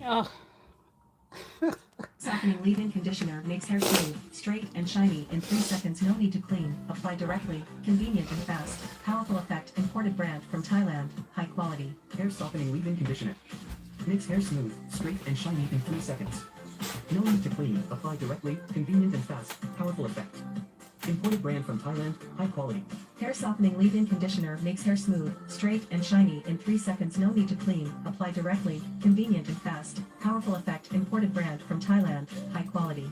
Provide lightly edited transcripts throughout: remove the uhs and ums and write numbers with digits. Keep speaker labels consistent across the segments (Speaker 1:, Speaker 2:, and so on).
Speaker 1: Oh.
Speaker 2: Softening leave-in conditioner makes hair smooth, straight, and shiny in 3 seconds. No need to clean. Apply directly. Convenient and fast. Powerful effect. Imported brand from Thailand. High quality. Hair softening leave-in conditioner. Makes hair smooth, straight, and shiny in 3 seconds. No need to clean. Apply directly. Convenient and fast. Powerful effect. Imported brand from Thailand. High quality. Hair softening leave-in conditioner makes hair smooth, straight, and shiny in 3 seconds. No need to clean. Apply directly. Convenient and fast. Powerful effect. Imported brand from Thailand. High quality.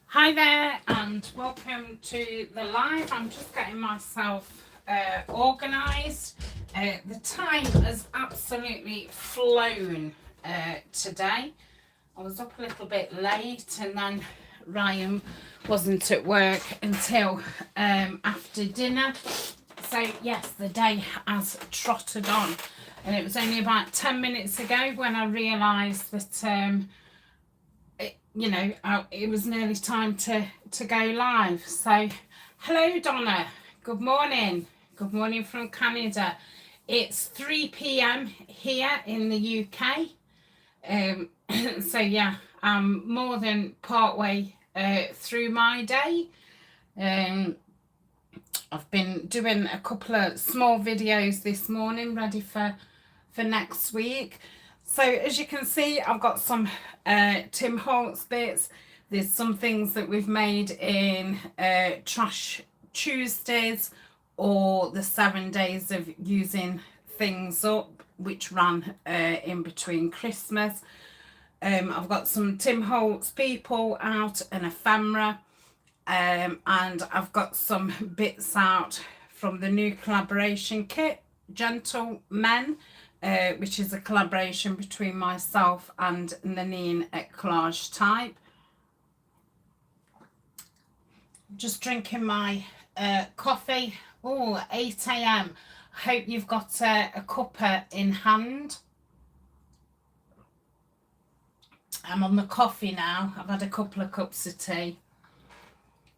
Speaker 1: Hi there and welcome to the live. I'm just getting myself organised. The time has absolutely flown today. I was up a little bit late and then Ryan wasn't at work until after dinner. So yes, the day has trotted on, and it was only about 10 minutes ago when I realised that it was nearly time to go live. So hello Donna, good morning from Canada. It's 3 p.m. here in the UK. So yeah, I'm more than part way through my day. I've been doing a couple of small videos this morning ready for next week. So as you can see, I've got some Tim Holtz bits. There's some things that we've made in Trash Tuesdays or the 7 days of using things up, which ran in between Christmas. I've got some Tim Holtz people out, an ephemera, and I've got some bits out from the new collaboration kit, Gentlemen, which is a collaboration between myself and Nanine at Collage Type. Just drinking my coffee. Oh, 8 a.m. Hope you've got a cuppa in hand. I'm on the coffee now. I've had a couple of cups of tea.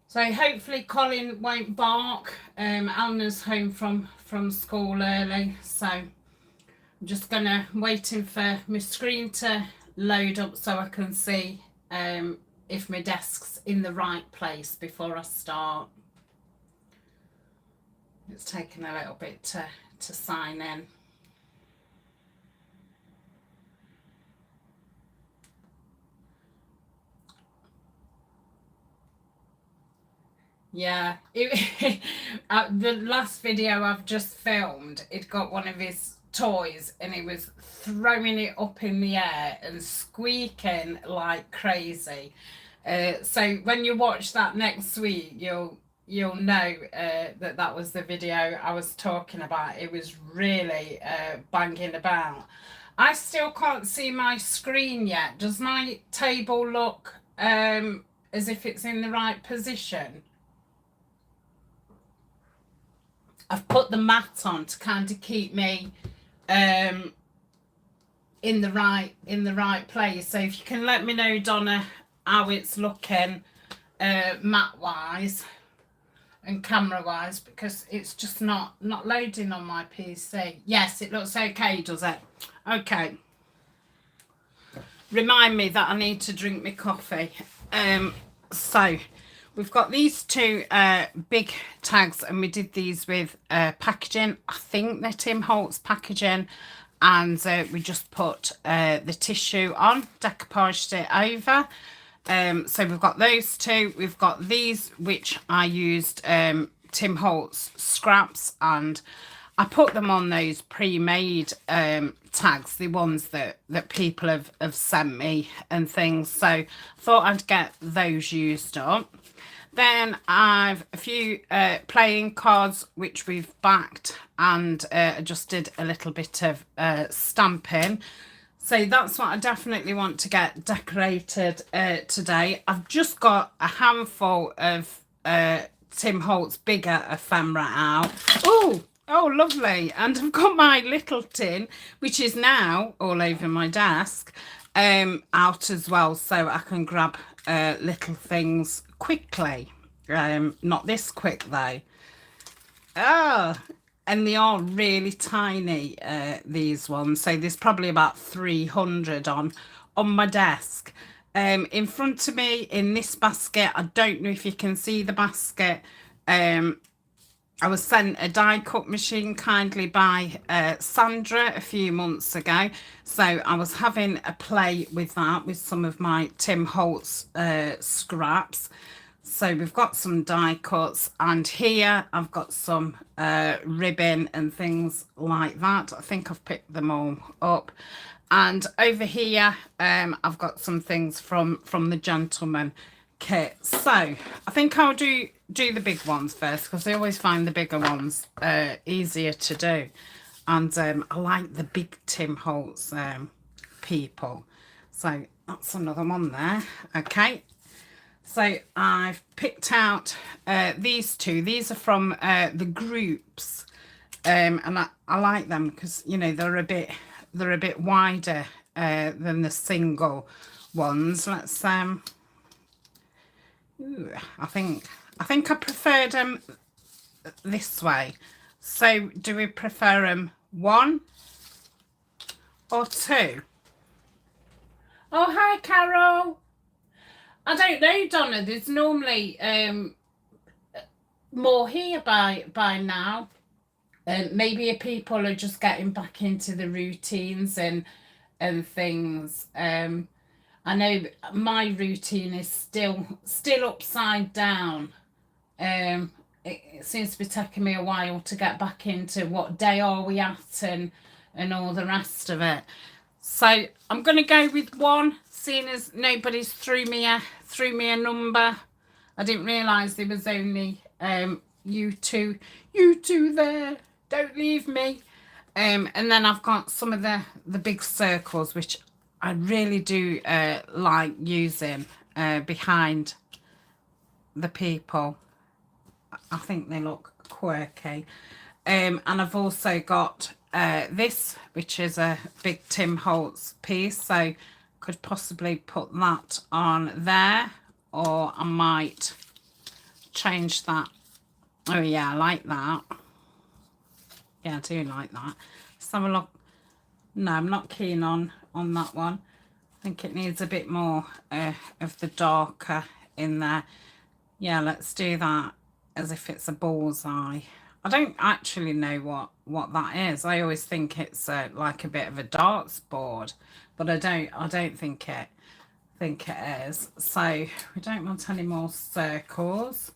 Speaker 1: So hopefully Colin won't bark. Eleanor's home from school early, so I'm just gonna waiting for my screen to load up so I can see if my desk's in the right place before I start. It's taken a little bit to sign in. Yeah, the last video I've just filmed, it got one of his toys and he was throwing it up in the air and squeaking like crazy. So when you watch that next week, you'll know that was the video I was talking about. It was really banging about. I still can't see my screen yet. Does my table look as if it's in the right position? I've put the mat on to kind of keep me in the right place. So if you can let me know, Donna, how it's looking mat wise and camera wise, because it's just not loading on my PC. Yes, it looks okay, does it? Okay. Remind me that I need to drink my coffee. So we've got these two big tags, and we did these with packaging. I think they're Tim Holtz packaging, and we just put the tissue on, decoupaged it over. So we've got those two. We've got these, which I used Tim Holtz scraps, and I put them on those pre-made tags, the ones that people have sent me and things. So I thought I'd get those used up. Then I've a few playing cards which we've backed and just did a little bit of stamping. So that's what I definitely want to get decorated today. I've just got a handful of Tim Holtz bigger ephemera out. Oh, lovely. And I've got my little tin, which is now all over my desk, out as well, so I can grab little things quickly. Not this quick though. Oh, and they are really tiny, these ones. So there's probably about 300 on my desk. In front of me in this basket, I don't know if you can see the basket. I was sent a die cut machine kindly by Sandra a few months ago. So I was having a play with that, with some of my Tim Holtz scraps. So we've got some die cuts, and here I've got some ribbon and things like that. I think I've picked them all up. And over here I've got some things from the gentleman kit. So I think I'll do the big ones first, because I always find the bigger ones easier to do. And I like the big Tim Holtz people. So that's another one there. Okay. So I've picked out these two. These are from the groups, and I like them because, you know, they're a bit wider than the single ones. Let's ooh, I think I preferred them this way. So do we prefer them 1 or 2? Oh, hi Carol. I don't know, Donna. There's normally more here by now. Maybe people are just getting back into the routines and things. I know my routine is still upside down. It seems to be taking me a while to get back into what day are we at and all the rest of it. So I'm going to go with 1, seeing as nobody's threw me a number. I didn't realise there was only you two there. Don't leave me. And then I've got some of the big circles, which I really do like using behind the people. I think they look quirky. And I've also got this, which is a big Tim Holtz piece, so could possibly put that on there, or I might change that. Oh yeah, I like that. Yeah, I do like that. Let's have a look. No, I'm not keen on that one. I think it needs a bit more of the darker in there. Yeah, let's do that as if it's a bullseye. I don't actually know what that is. I always think it's like a bit of a darts board, but I don't think it is. So we don't want any more circles.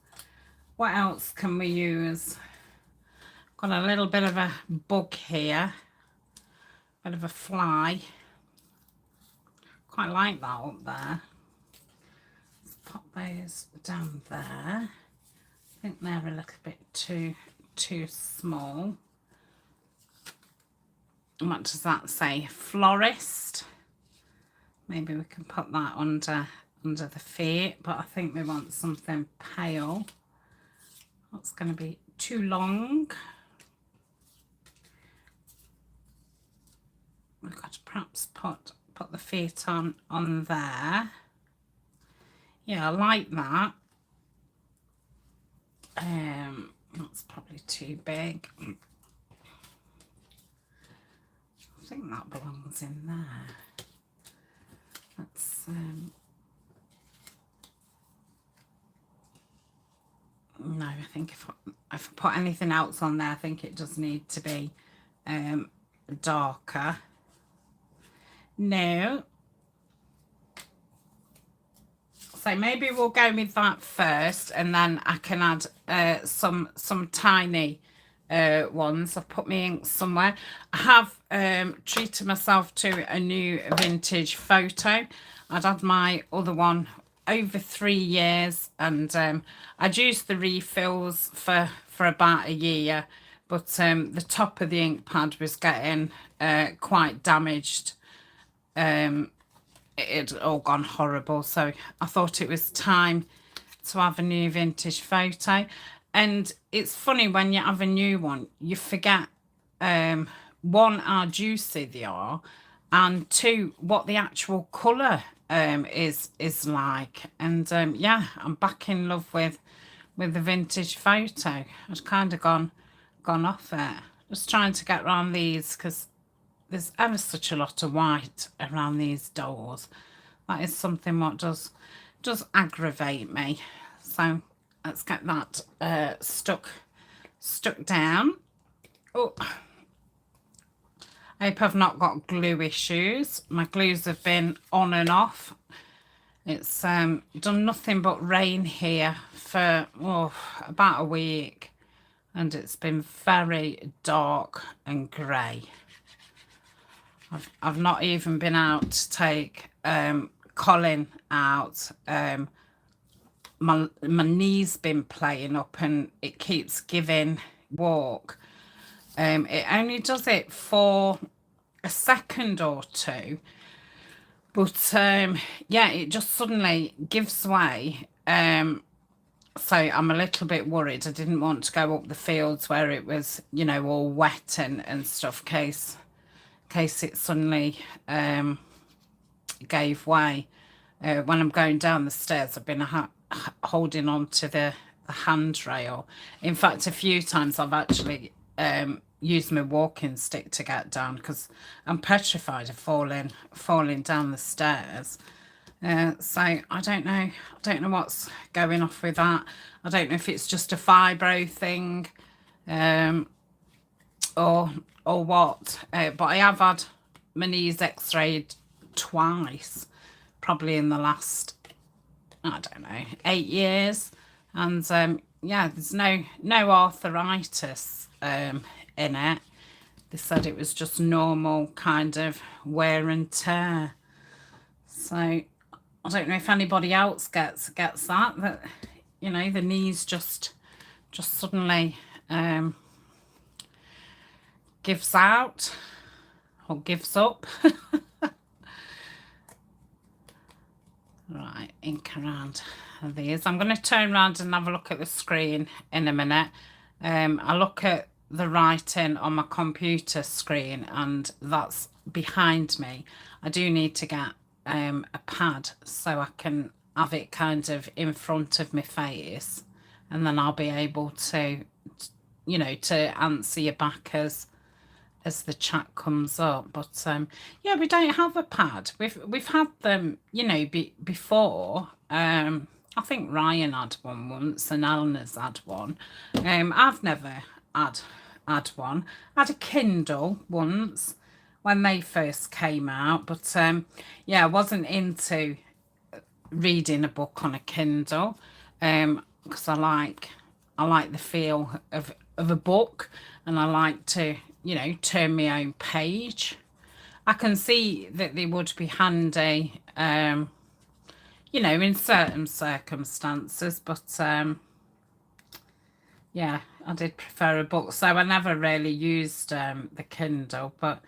Speaker 1: What else can we use? Got a little bit of a bug here, bit of a fly. Quite like that up there. Let's pop those down there. I think they're a little bit too small. And what does that say? Florist. Maybe we can put that under the feet, but I think we want something pale. That's going to be too long. We've got to perhaps put the feet on there. Yeah, I like that. That's probably too big. I think that belongs in there. That's no, I think if I put anything else on there, I think it does need to be darker. No. So maybe we'll go with that first, and then I can add some tiny ones. I've put my ink somewhere. I have treated myself to a new vintage photo. I'd had my other one over 3 years, and I'd used the refills for about a year, but the top of the ink pad was getting quite damaged. It had all gone horrible, so I thought it was time to have a new vintage photo. And it's funny, when you have a new one, you forget one, how juicy they are, and 2, what the actual colour is like. And yeah, I'm back in love with the vintage photo. I'd kind of gone gone off it. Just trying to get around these because there's ever such a lot of white around these doors. That is something what does aggravate me. So let's get that stuck down. Oh, I hope I've not got glue issues. My glues have been on and off. It's done nothing but rain here for about a week, and it's been very dark and grey. I've not even been out to take Colin out. My knee's been playing up and it keeps giving walk. It only does it for a second or two, but yeah, it just suddenly gives way. So I'm a little bit worried. I didn't want to go up the fields where it was, you know, all wet and stuff, case it suddenly gave way. When I'm going down the stairs, I've been holding on to the handrail. In fact, a few times I've actually used my walking stick to get down because I'm petrified of falling down the stairs. So I don't know what's going off with that. I don't know if it's just a fibro thing or what, but I have had my knees x-rayed twice, probably in the last, I don't know, 8 years, and yeah, there's no arthritis in it. They said it was just normal kind of wear and tear. So I don't know if anybody else gets that, you know, the knees just suddenly gives out or gives up. Right, ink around these. I'm going to turn around and have a look at the screen in a minute. I look at the writing on my computer screen and that's behind me. I do need to get a pad so I can have it kind of in front of my face, and then I'll be able to, you know, to answer you back as the chat comes up. But yeah, we don't have a pad. We've had them, you know, before. I think Ryan had one once and Eleanor's had one. I've never had one. I had a Kindle once when they first came out, but yeah, I wasn't into reading a book on a Kindle because I like the feel of a book, and I like to, you know, turn my own page. I can see that they would be handy, you know, in certain circumstances, but yeah, I did prefer a book, so I never really used the Kindle. But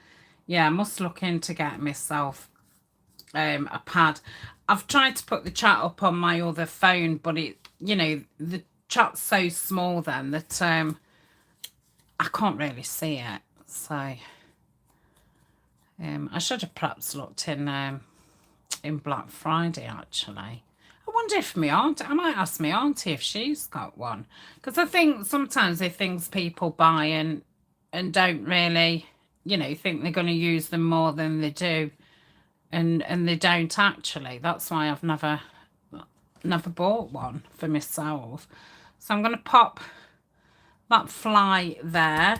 Speaker 1: yeah, I must look into getting myself a pad. I've tried to put the chat up on my other phone, but it, you know, the chat's so small then that I can't really see it. So I should have perhaps looked in Black Friday actually. I wonder if I might ask my auntie if she's got one, because I think sometimes they're things people buy and don't really, you know, think they're going to use them more than they do, and they don't actually. That's why I've never bought one for myself. So I'm going to pop that fly there.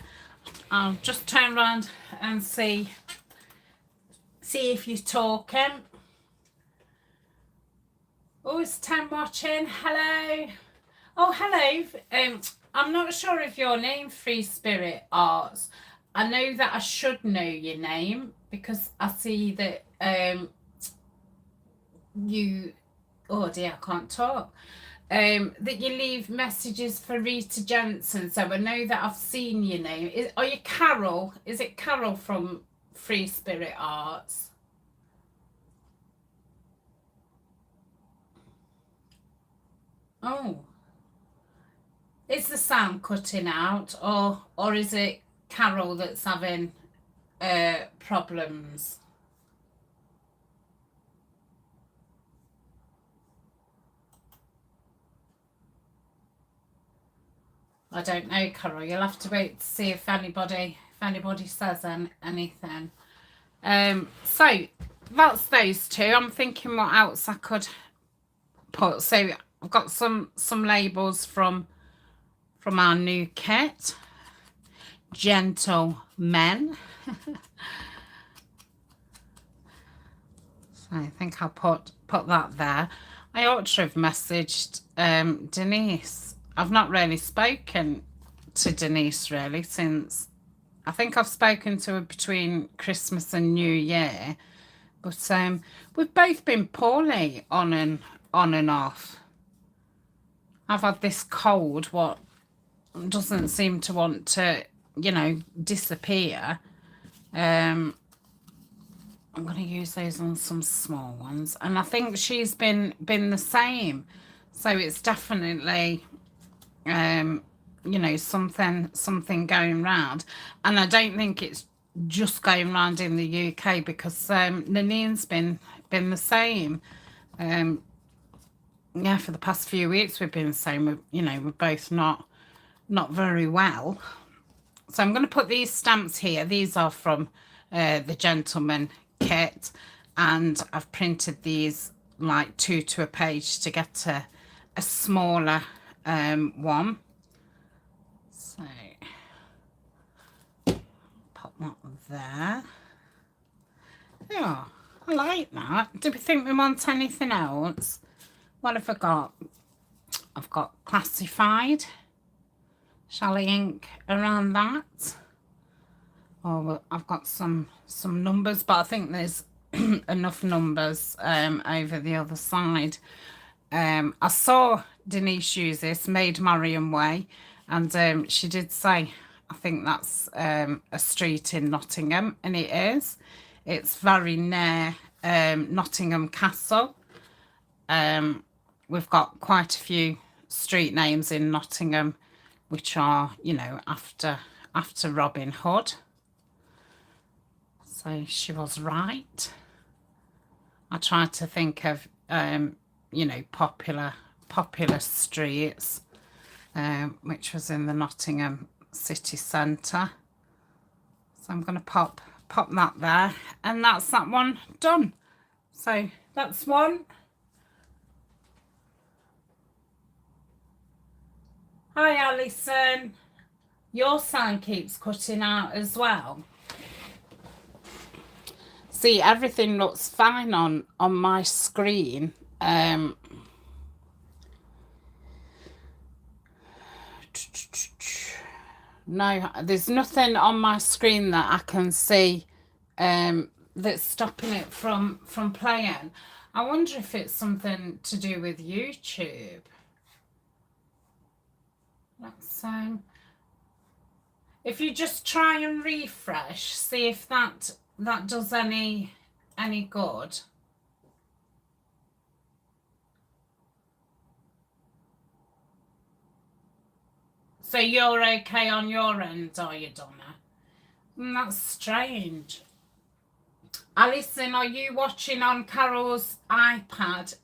Speaker 1: I'll just turn around and see if you're talking. Oh, it's Tam watching. Hello. Oh, hello. I'm not sure of your name, Free Spirit Arts. I know that I should know your name because I see that you, oh dear, I can't talk. That you leave messages for Rita Jensen, so I know that I've seen your name. Are you Carol? Is it Carol from Free Spirit Arts? Oh, is the sound cutting out, or is it Carol that's having problems? I don't know, Carol. You'll have to wait to see if anybody says anything. So that's those two. I'm thinking what else I could put. So I've got some labels from our new kit. Gentlemen. So I think I'll put that there. I ought to have messaged Denise. I've not really spoken to Denise really since, I think I've spoken to her between Christmas and New Year, but we've both been poorly on and off. I've had this cold what doesn't seem to want to, you know, disappear. I'm going to use those on some small ones, and I think she's been the same, so it's definitely you know, something going round. And I don't think it's just going round in the UK, because Nanine's been the same. Yeah, for the past few weeks we've been the same. You know, we're both not very well. So I'm going to put these stamps here. These are from the Gentleman kit, and I've printed these like 2 to a page to get a smaller one. So pop that there. Yeah, I like that. Do we think we want anything else? What have I got? I've got classified. Shall I ink around that? Oh, I've got some numbers, but I think there's enough numbers over the other side. I saw Denise use this, Made Marion Way, and she did say, I think that's a street in Nottingham, and it is. It's very near Nottingham Castle. We've got quite a few street names in Nottingham which are, you know, after Robin Hood. So she was right. I tried to think of you know, popular streets, which was in the Nottingham city centre. So I'm going to pop that there, and that's that one done. So that's one. Hi Alison, your sound keeps cutting out as well. See, everything looks fine on my screen. No, there's nothing on my screen that I can see that's stopping it from playing. I wonder if it's something to do with YouTube. Let's if you just try and refresh, see if that does any good. So you're okay on your end, are you, Donna? That's strange. Alison, are you watching on Carol's iPad?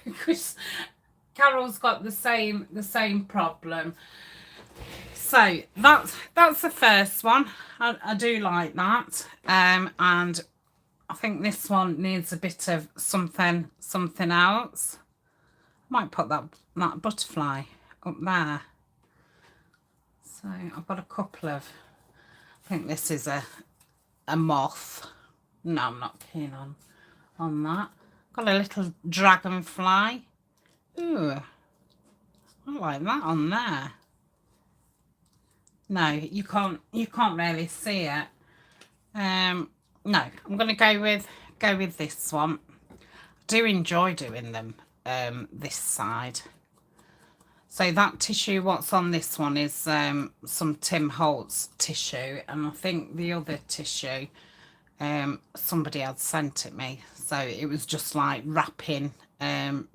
Speaker 1: Because Carol's got the same problem. So that's the first one. I do like that. And I think this one needs a bit of something else. Might put that butterfly up there. So I've got a couple of, I think this is a moth. No, I'm not keen on that. Got a little dragonfly. Ooh, I like that on there. No, you can't really see it. No, I'm gonna go with this one. I do enjoy doing them this side. So that tissue, what's on this one is some Tim Holtz tissue, and I think the other tissue somebody had sent it me, so it was just like wrapping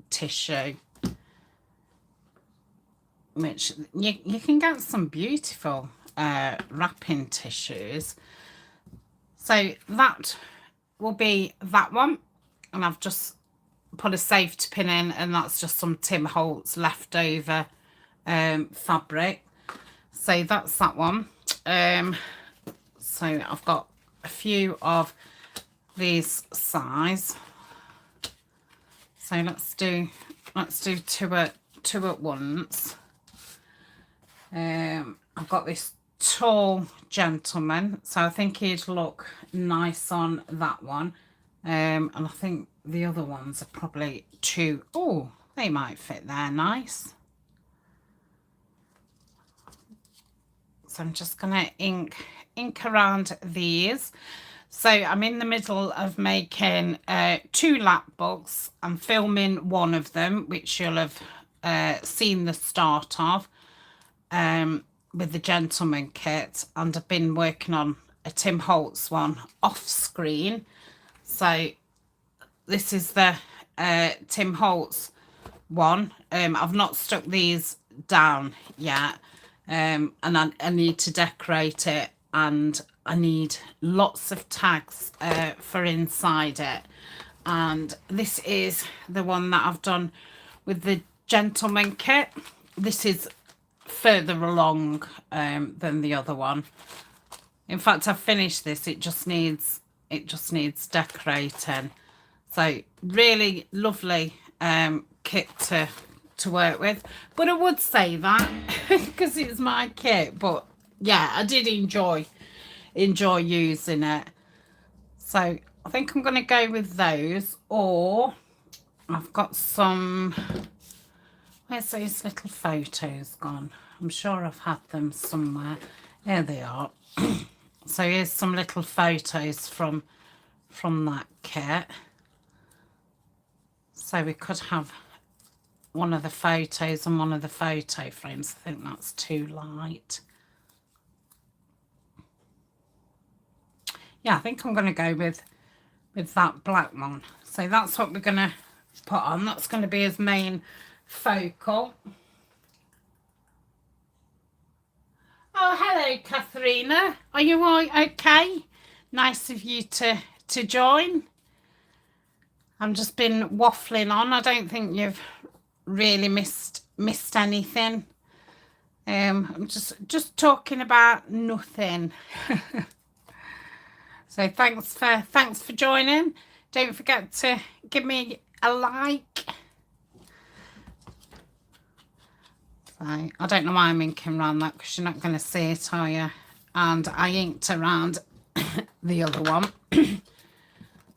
Speaker 1: tissue, which you can get some beautiful wrapping tissues. So that will be that one, and I've just put a safety pin in, and that's just some Tim Holtz leftover fabric. So that's that one. So I've got a few of these size. So let's do two at once. I've got this tall gentleman, so I think he'd look nice on that one. And I think the other ones are probably too, oh, they might fit there nice. So I'm just gonna ink around these. So I'm in the middle of making 2 lap books. I'm filming one of them, which you'll have seen the start of, with the gentleman kit, and I've been working on a Tim Holtz one off screen. So this is the Tim Holtz one. I've not stuck these down yet, and I need to decorate it, and I need lots of tags for inside it. And this is the one that I've done with the gentleman kit. This is further along than the other one. In fact, I've finished this. It just needs decorating. So really lovely kit to work with. But I would say that because it's my kit. But yeah, I did enjoy using it. So I think I'm going to go with those. Or I've got some, where's those little photos gone? I'm sure I've had them somewhere. Here they are. So here's some little photos from that kit. So we could have one of the photos and one of the photo frames. I think that's too light. Yeah, I think I'm going to go with that black one. So that's what we're going to put on. That's going to be his main focal. Oh, hello, Katharina. Are you all okay? Nice of you to join. I've just been waffling on. I don't think you've really missed anything. I'm just talking about nothing. So thanks for joining. Don't forget to give me a like. So I don't know why I'm inking around that, because you're not going to see it, are you? And I inked around the other one.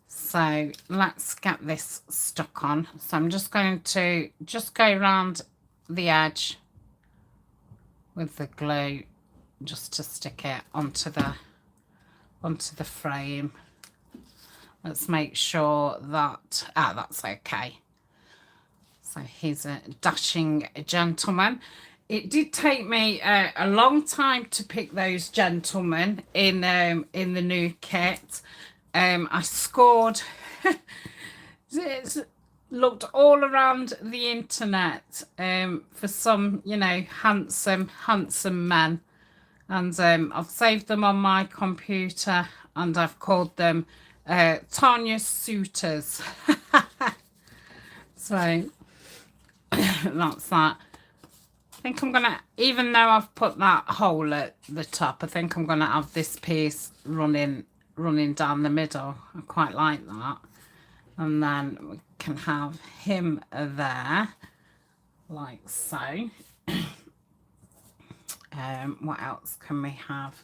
Speaker 1: So let's get this stuck on. So I'm just going to go around the edge with the glue just to stick it onto the frame. Let's make sure that that's okay. So he's a dashing gentleman. It did take me a long time to pick those gentlemen in the new kit. I scored it's looked all around the internet for some, you know, handsome men, and I've saved them on my computer, and I've called them Tania Suitors. So that's that. I think I'm gonna, even though I've put that hole at the top, I think I'm gonna have this piece running down the middle. I quite like that. And then we can have him there, like so. What else can we have?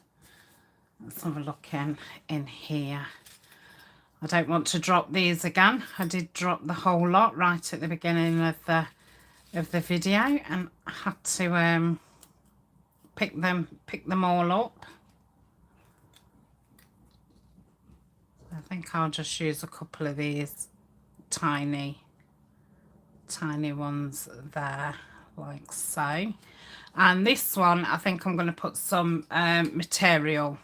Speaker 1: Let's have a look in here. I don't want to drop these again. I did drop the whole lot right at the beginning of the video, and I had to pick them all up. I think I'll just use a couple of these tiny ones there, like so. And this one, I think I'm going to put some material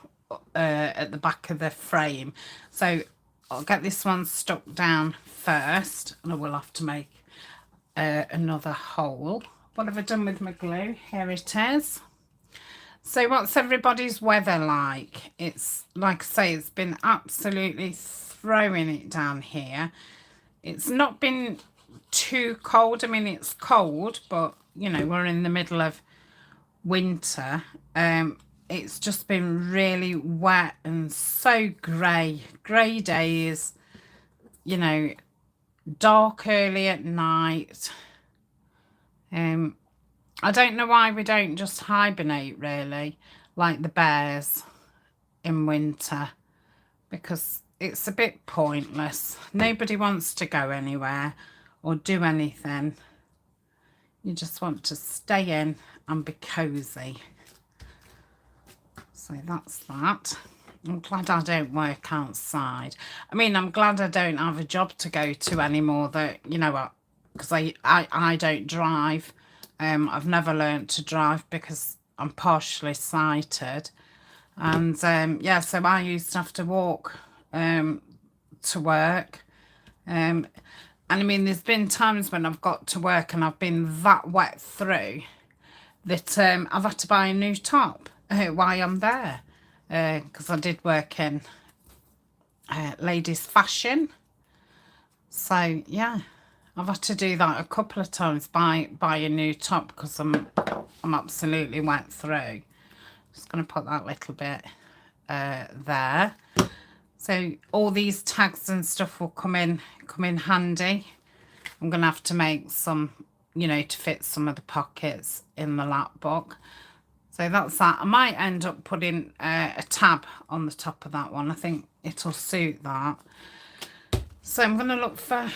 Speaker 1: at the back of the frame. So I'll get this one stuck down first, and I will have to make another hole. What have I done with my glue? Here it is. So what's everybody's weather like? It's, like I say, it's been absolutely throwing it down here. It's not been too cold. I mean, it's cold, but, you know, we're in the middle of winter. It's just been really wet and so grey days, you know, dark early at night. I don't know why we don't just hibernate really like the bears in winter, because it's a bit pointless. Nobody wants to go anywhere or do anything. You just want to stay in and be cozy. So that's that. I'm glad I don't work outside. I mean, I'm glad I don't have a job to go to anymore, that, you know what, because I don't drive. I've never learnt to drive because I'm partially sighted. And yeah, so I used to have to walk to work. And I mean, there's been times when I've got to work and I've been that wet through that I've had to buy a new top while I'm there, because I did work in ladies fashion. So yeah, I've had to do that a couple of times, buy a new top, because I'm absolutely wet through. Just going to put that little bit there. So all these tags and stuff will come in handy. I'm going to have to make some, you know, to fit some of the pockets in the lap book. So that's that. I might end up putting a tab on the top of that one. I think it'll suit that. So I'm going to look for,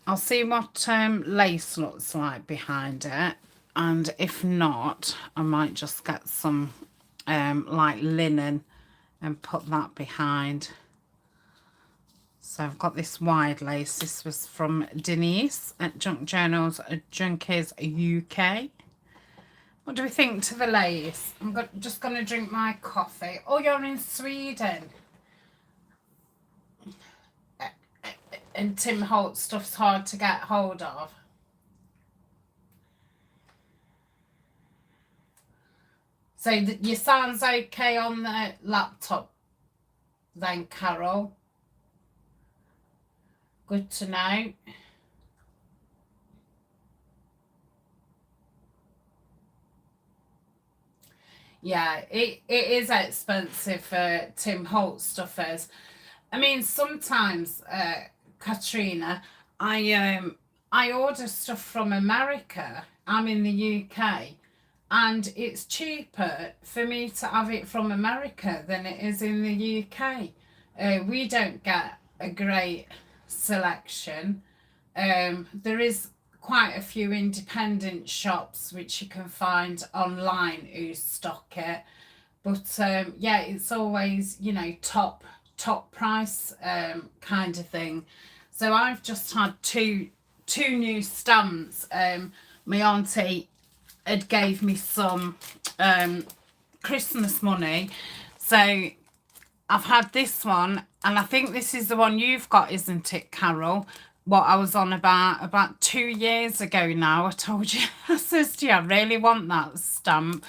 Speaker 1: I'll see what lace looks like behind it. And if not, I might just get some like linen and put that behind. So I've got this wide lace. This was from Denise at Junk Journals Junkies UK. What do we think to the lace? I'm just going to drink my coffee. Oh, you're in Sweden. And Tim Holt stuff's hard to get hold of. So your sound's okay on the laptop then, Carol? Good to know. Yeah, it is expensive for Tim Holt stuff is. I mean, sometimes, Katrina, I order stuff from America. I'm in the UK, and it's cheaper for me to have it from America than it is in the UK. We don't get a great selection. There is quite a few independent shops which you can find online who stock it, but yeah, it's always, you know, top price kind of thing. So I've just had two new stamps. My auntie had gave me some Christmas money, so I've had this one, and I think this is the one you've got, isn't it, Carol? What I was on about 2 years ago now. I told you, I says to you, I really want that stamp.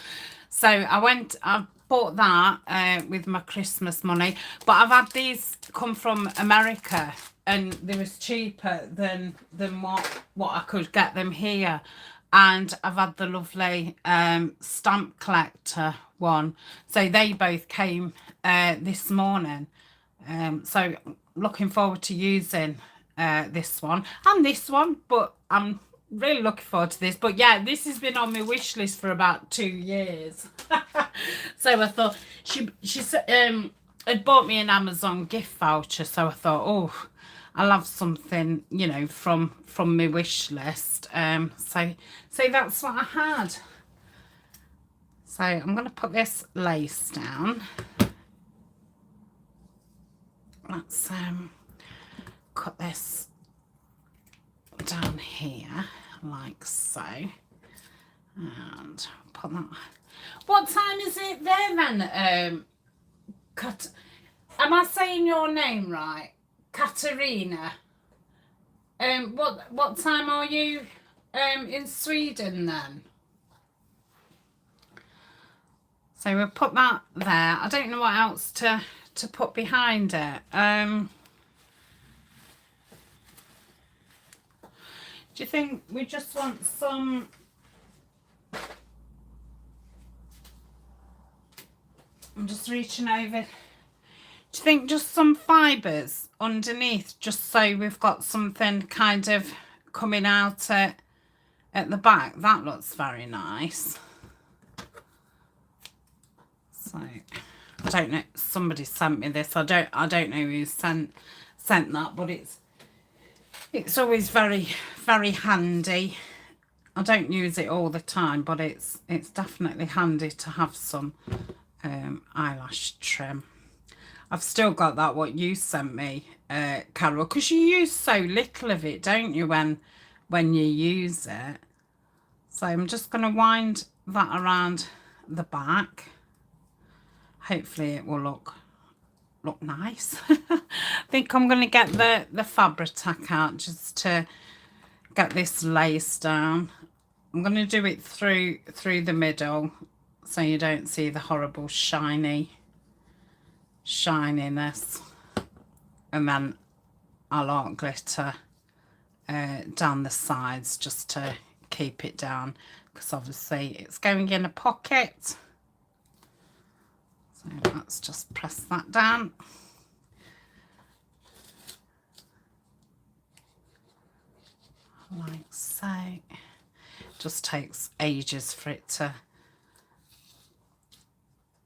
Speaker 1: So I bought that with my Christmas money. But I've had these come from America, and they was cheaper than what I could get them here. And I've had the lovely stamp collector one. So they both came this morning. So looking forward to using this one and this one, but I'm really looking forward to this. But yeah, this has been on my wish list for about 2 years. So I thought she had bought me an Amazon gift voucher, so I thought, oh, I'll have something, you know, from my wish list. So that's what I had. So I'm going to put this lace down. Let's cut this down here like so, and put that. What time is it there then? Am I saying your name right, Katarina? What time are you in Sweden then? So we'll put that there. I don't know what else to put behind it. Do you think we just want some just reaching over. Do you think just some fibres underneath, just so we've got something kind of coming out at the back? That looks very nice. So I don't know, somebody sent me this. I don't know who sent that, but it's always very, very handy. I don't use it all the time, but it's definitely handy to have some eyelash trim. I've still got that what you sent me, Carol, because you use so little of it, don't you, when you use it. So I'm just going to wind that around the back. Hopefully it will look nice. I think I'm going to get the Fabri-Tac out just to get this lace down. I'm going to do it through the middle so you don't see the horrible shininess. And then I'll art glitter down the sides just to keep it down, because obviously it's going in a pocket. So let's just press that down. Like so. Just takes ages for it to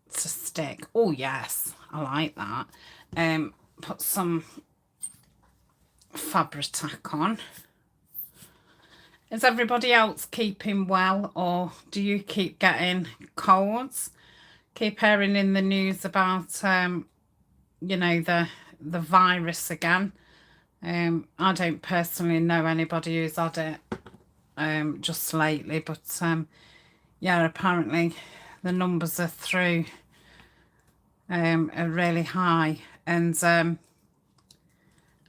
Speaker 1: stick. Oh yes, I like that. Put some Fabri-Tac on. Is everybody else keeping well, or do you keep getting colds? Keep hearing in the news about you know, the virus again. I don't personally know anybody who's had it just lately, but yeah, apparently the numbers are through are really high, and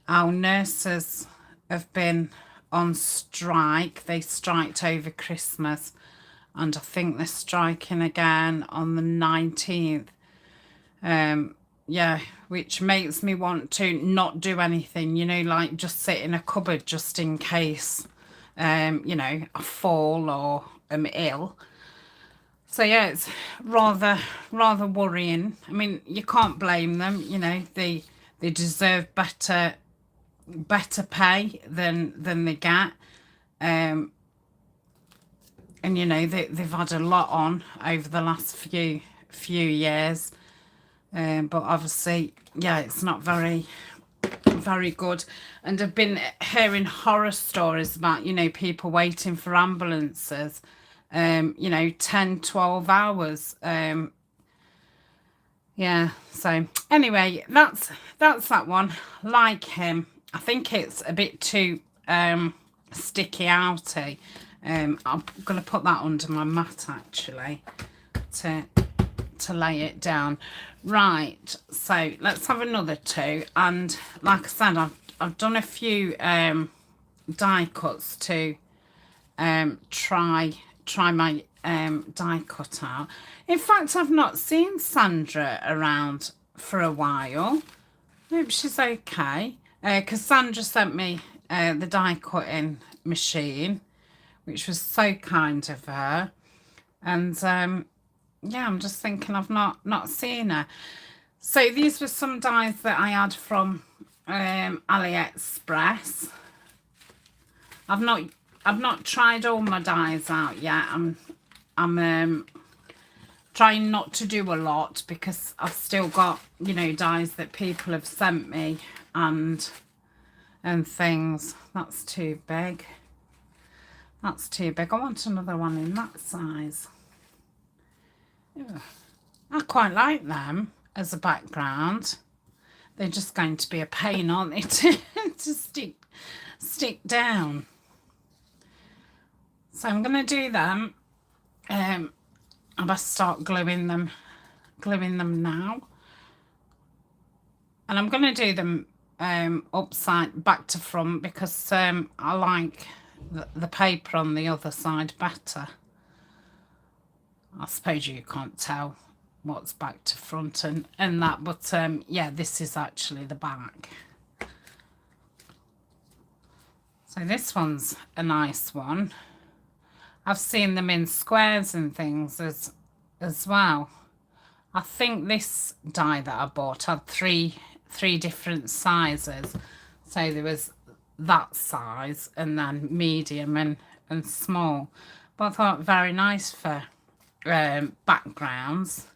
Speaker 1: our nurses have been on strike. They striked over Christmas, and I think they're striking again on the 19th. Yeah, which makes me want to not do anything, you know, like just sit in a cupboard just in case, you know, I fall or am ill. So yeah, it's rather worrying. I mean, you can't blame them, you know, they deserve better pay than they get. And you know, they've had a lot on over the last few years. But obviously, yeah, it's not very good. And I've been hearing horror stories about, you know, people waiting for ambulances, you know, 10-12 hours. Yeah, so anyway, that's that one. Like him, I think it's a bit too sticky outy. I'm going to put that under my mat actually to lay it down. Right, so let's have another two. And like I said, I've done a few die cuts to try my die cut out. In fact, I've not seen Sandra around for a while. Hope she's okay, because Sandra sent me the die cutting machine, which was so kind of her. And yeah, I'm just thinking I've not seen her. So these were some dies that I had from AliExpress. I've not tried all my dies out yet. I'm trying not to do a lot because I've still got, you know, dies that people have sent me and things. That's too big. That's too big. I want another one in that size. Yeah. I quite like them as a background. They're just going to be a pain, aren't they, to stick down. So I'm going to do them. I best start gluing them now. And I'm going to do them upside back to front because I like the paper on the other side better. I suppose you can't tell what's back to front and that, but yeah, this is actually the back. So this one's a nice one. I've seen them in squares and things as well. I think this die that I bought had three different sizes. So there was that size and then medium and small. But I thought very nice for backgrounds.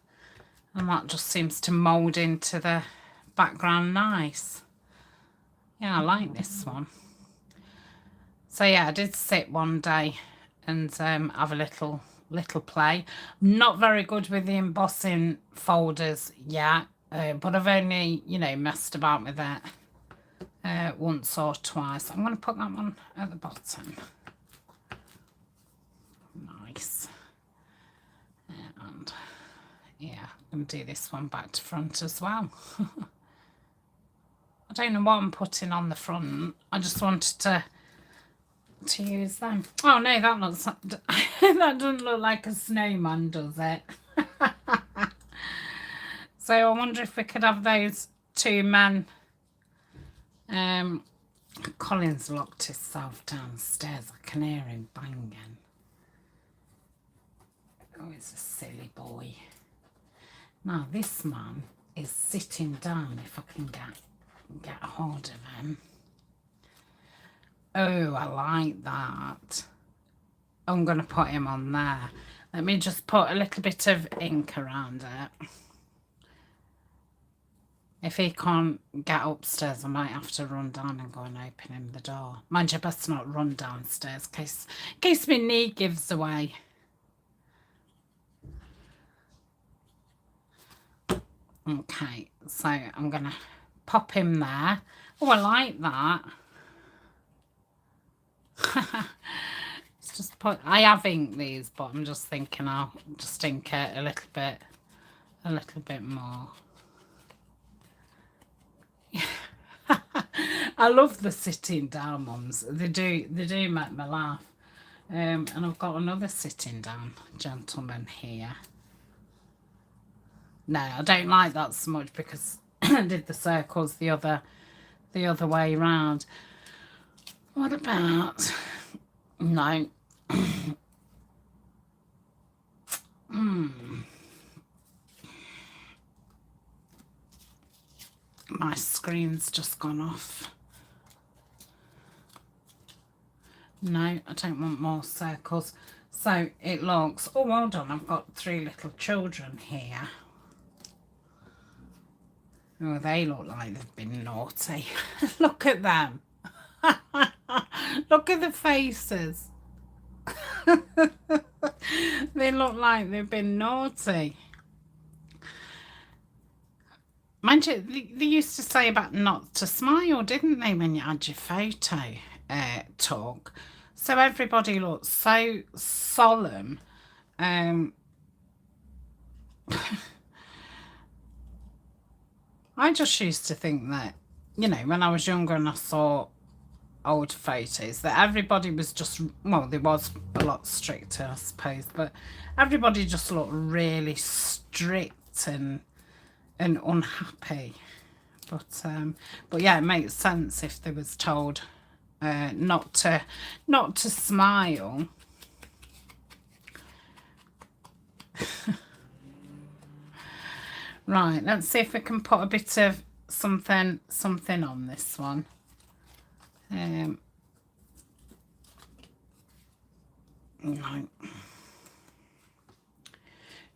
Speaker 1: And that just seems to mould into the background nice. Yeah, I like this one. So yeah, I did sit one day and have a little play. Not very good with the embossing folders yet, but I've only, you know, messed about with it once or twice. I'm going to put that one at the bottom. Nice. And yeah, I'm going to do this one back to front as well. I don't know what I'm putting on the front. I just wanted to use them. Oh no, that looks that doesn't look like a snowman, does it? So I wonder if we could have those two men. Colin's locked himself downstairs. I can hear him banging. Oh, he's a silly boy. Now this man is sitting down, if I can get hold of him. Oh, I like that. I'm going to put him on there. Let me just put a little bit of ink around it. If he can't get upstairs, I might have to run down and go and open him the door. Mind you, I best not run downstairs in case my knee gives away. Okay, so I'm going to pop him there. Oh, I like that. It's just I have inked these, but I'm just thinking I'll just ink it a little bit more. I love the sitting down ones. They do make me laugh. And I've got another sitting down gentleman here. No, I don't like that so much because I did the circles the other way round. What about no? My screen's just gone off. No, I don't want more circles. So it looks, oh, well done. I've got 3 little children here. Oh, they look like they've been naughty. Look at them. Look at the faces. They look like they've been naughty. Mind you, they used to say about not to smile, didn't they, when you had your photo talk? So everybody looked so solemn. I just used to think that, you know, when I was younger and I saw old photos, that everybody was just, well, there was a lot stricter, I suppose, but everybody just looked really strict and unhappy. But yeah, it makes sense if they was told not to smile. Right, let's see if we can put a bit of something on this one. Right.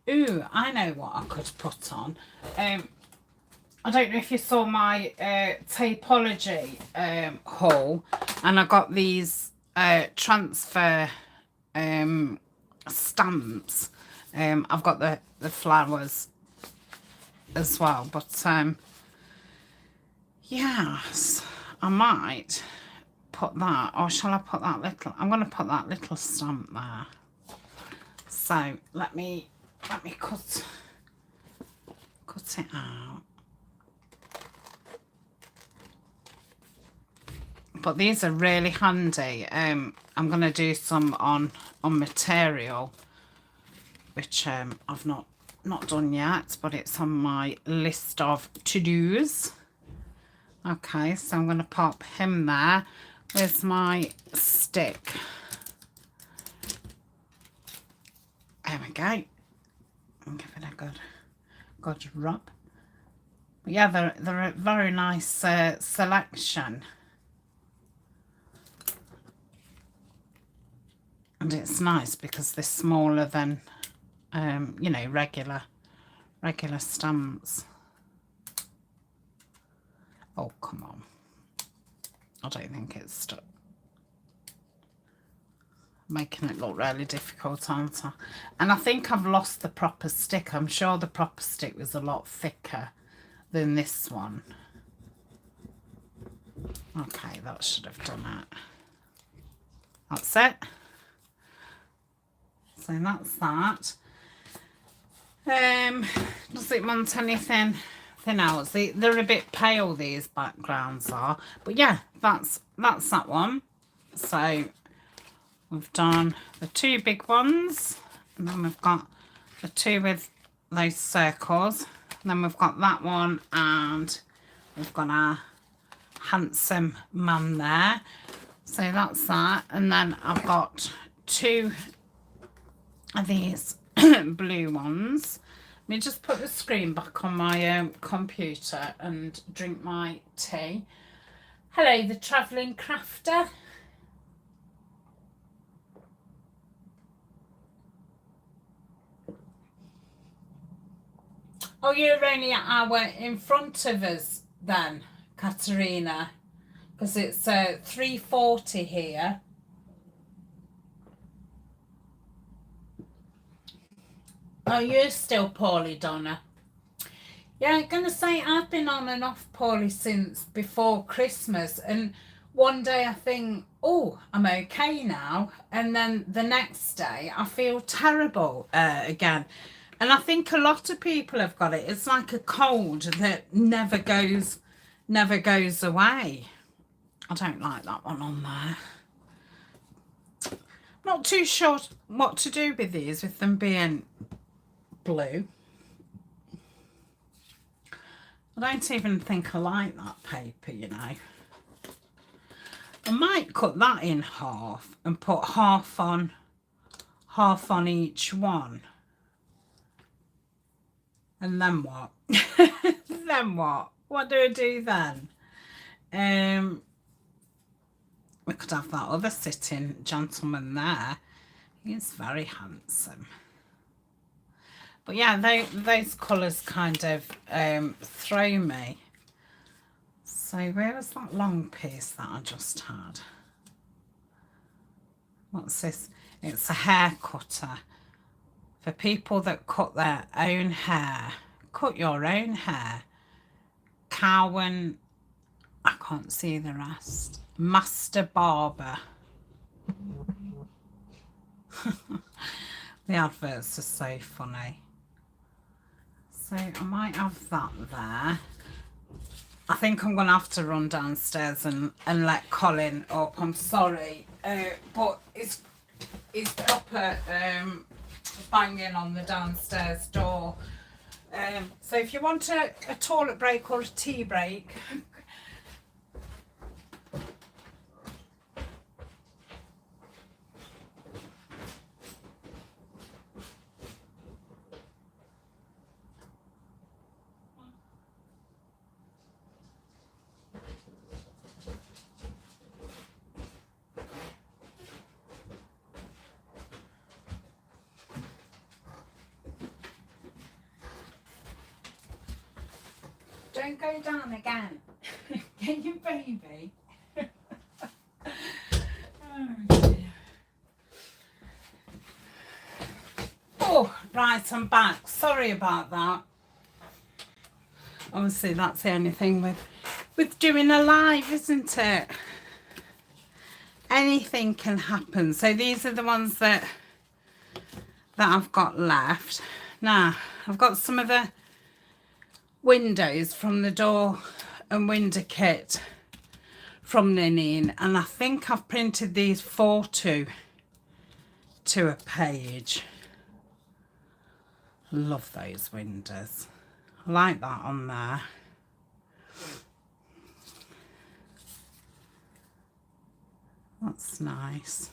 Speaker 1: Ooh, I know what I could put on. I don't know if you saw my Tapology haul, and I got these transfer stamps. I've got the flowers as well, but yes, I might put that, or shall I put that little, I'm going to put that little stamp there. So let me cut it out. But these are really handy. I'm going to do some on material, which I've not done yet, but it's on my list of to-dos. Okay, so I'm going to pop him there. Where's my stick? There we go. And give it a good rub. But yeah, they're a very nice selection. And it's nice because they're smaller than, you know, regular stamps. Oh, come on. I don't think it's stuck. Making it look really difficult, aren't I? And I think I've lost the proper stick. I'm sure the proper stick was a lot thicker than this one. Okay, that should have done it. That's it. So that's that. Does it want anything else? They're a bit pale, these backgrounds are. But yeah, that's that one. So we've done the two big ones, and then we've got the two with those circles, and then we've got that one, and we've got our handsome man there. So that's that. And then I've got two of these blue ones. Let me just put the screen back on my computer and drink my tea. Hello, the travelling crafter. Oh, you're only an hour in front of us then, Katerina, because it's 3:40 here. Oh, you're still poorly, Donna. Yeah, I'm going to say I've been on and off poorly since before Christmas. And one day I think, oh, I'm okay now. And then the next day I feel terrible again. And I think a lot of people have got it. It's like a cold that never goes away. I don't like that one on there. Not too sure what to do with these, with them being blue. I don't even think I like that paper, you know. I might cut that in half and put half on each one. And then what? Then what? What do I do then? We could have that other sitting gentleman there. He's very handsome. But yeah, those colours kind of throw me. So where was that long piece that I just had? What's this? It's a hair cutter. For people that cut their own hair. Cut your own hair. Cowan, I can't see the rest. Master Barber. The adverts are so funny. So I might have that there. I think I'm going to have to run downstairs and let Colin up. I'm sorry. But it's proper banging on the downstairs door. So if you want a toilet break or a tea break, don't go down again. Get your baby. Oh, dear. Oh, right, I'm back. Sorry about that. Obviously, that's the only thing with doing a live, isn't it? Anything can happen. So these are the ones that I've got left. Now, I've got some of the windows from the door and window kit from Ninian, and I think I've printed these 4 to a page. Love those windows. I like that on there. That's nice.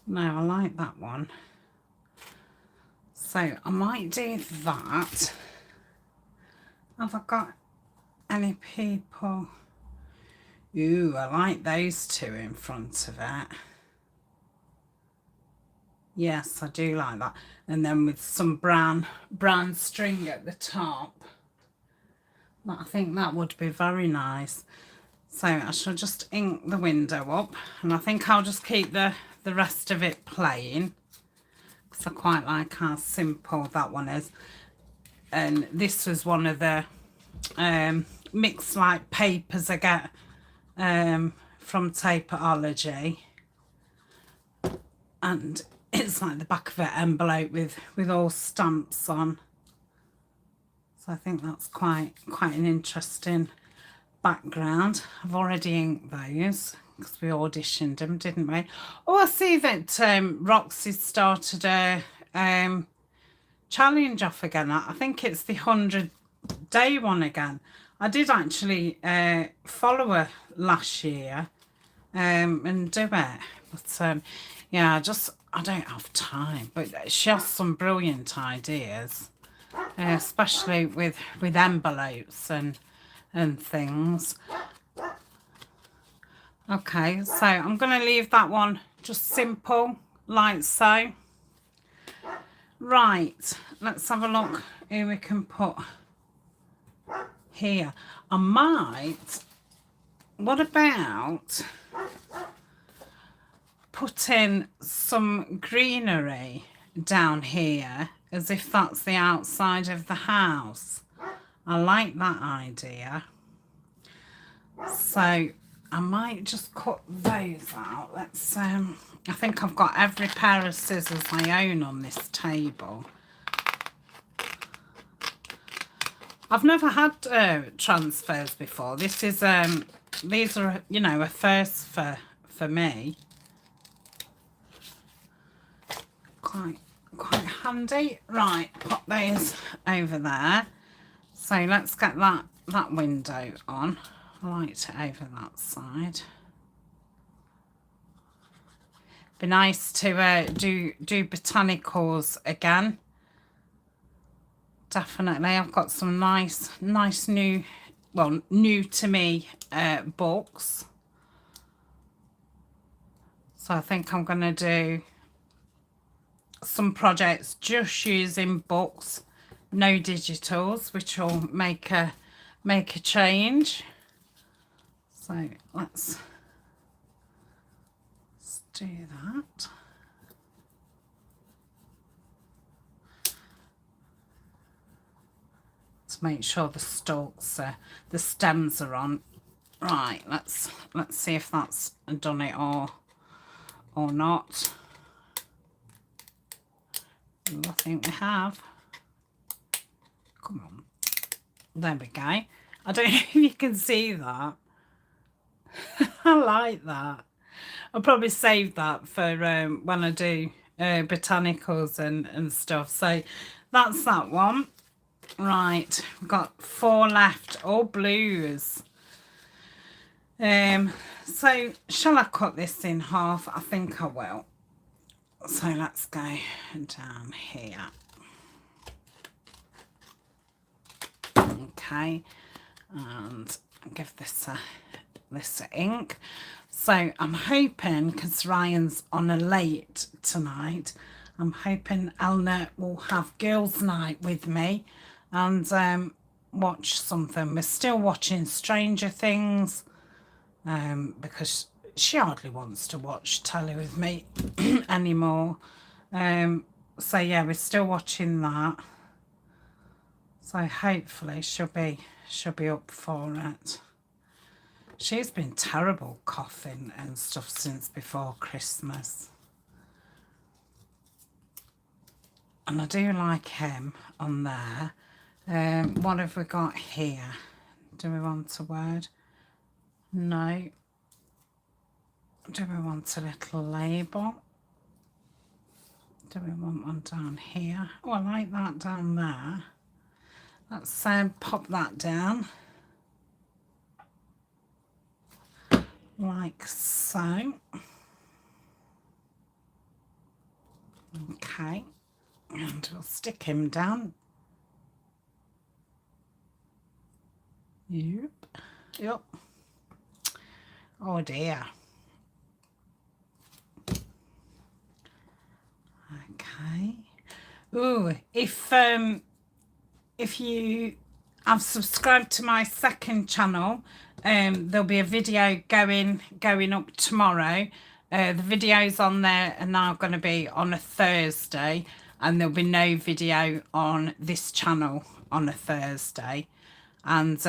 Speaker 1: No, I like that one. So I might do that. Have I got any people? Ooh, I like those two in front of it. Yes, I do like that. And then with some brown string at the top. I think that would be very nice. So I shall just ink the window up, and I think I'll just keep the rest of it plain, because I quite like how simple that one is. And this was one of the mixed like papers I get from Tapeology, and it's like the back of an envelope with all stamps on. So I think that's quite an interesting background. I've already inked those because we auditioned them, didn't we? Oh, I see that Roxy started a challenge off again. I think it's the 100-day one again. I did actually follow her last year and do it, but yeah, I don't have time. But she has some brilliant ideas, especially with envelopes and things. Okay, so I'm going to leave that one just simple like so. Right, let's have a look who we can put here. I might, what about putting some greenery down here as if that's the outside of the house? I like that idea. So I might just cut those out. Let's I think I've got every pair of scissors I own on this table. I've never had transfers before. This is these are, you know, a first for me. Quite handy. Right, pop those over there. So let's get that window on. I like it over that side. Be nice to do botanicals again. Definitely. I've got some nice new, well, new to me books. So I think I'm going to do some projects just using books, no digitals, which will make a change. So let's do that. To make sure the stalks the stems are on. Right, let's see if that's done it or not. Ooh, I think we have. Come on. There we go. I don't know if you can see that. I like that. I'll probably save that for when I do botanicals and stuff. So that's that one. Right, we've got 4 left, all blues. So shall I cut this in half? I think I will. So let's go down here. Okay, and give this a ink. So I'm hoping, because Ryan's on a late tonight, I'm hoping Elna will have girls' night with me and watch something. We're still watching Stranger Things because she hardly wants to watch telly with me anymore. So yeah, we're still watching that. So hopefully she'll be up for it. She's been terrible coughing and stuff since before Christmas. And I do like him on there. What have we got here? Do we want a word? No. Do we want a little label? Do we want one down here? Oh, I like that down there. Let's pop that down. Like so. Okay. And we'll stick him down. Yep. Yep. Oh dear. Okay. Ooh, if you have subscribed to my second channel, there'll be a video going up tomorrow. The videos on there are now going to be on a Thursday, and there'll be no video on this channel on a Thursday. And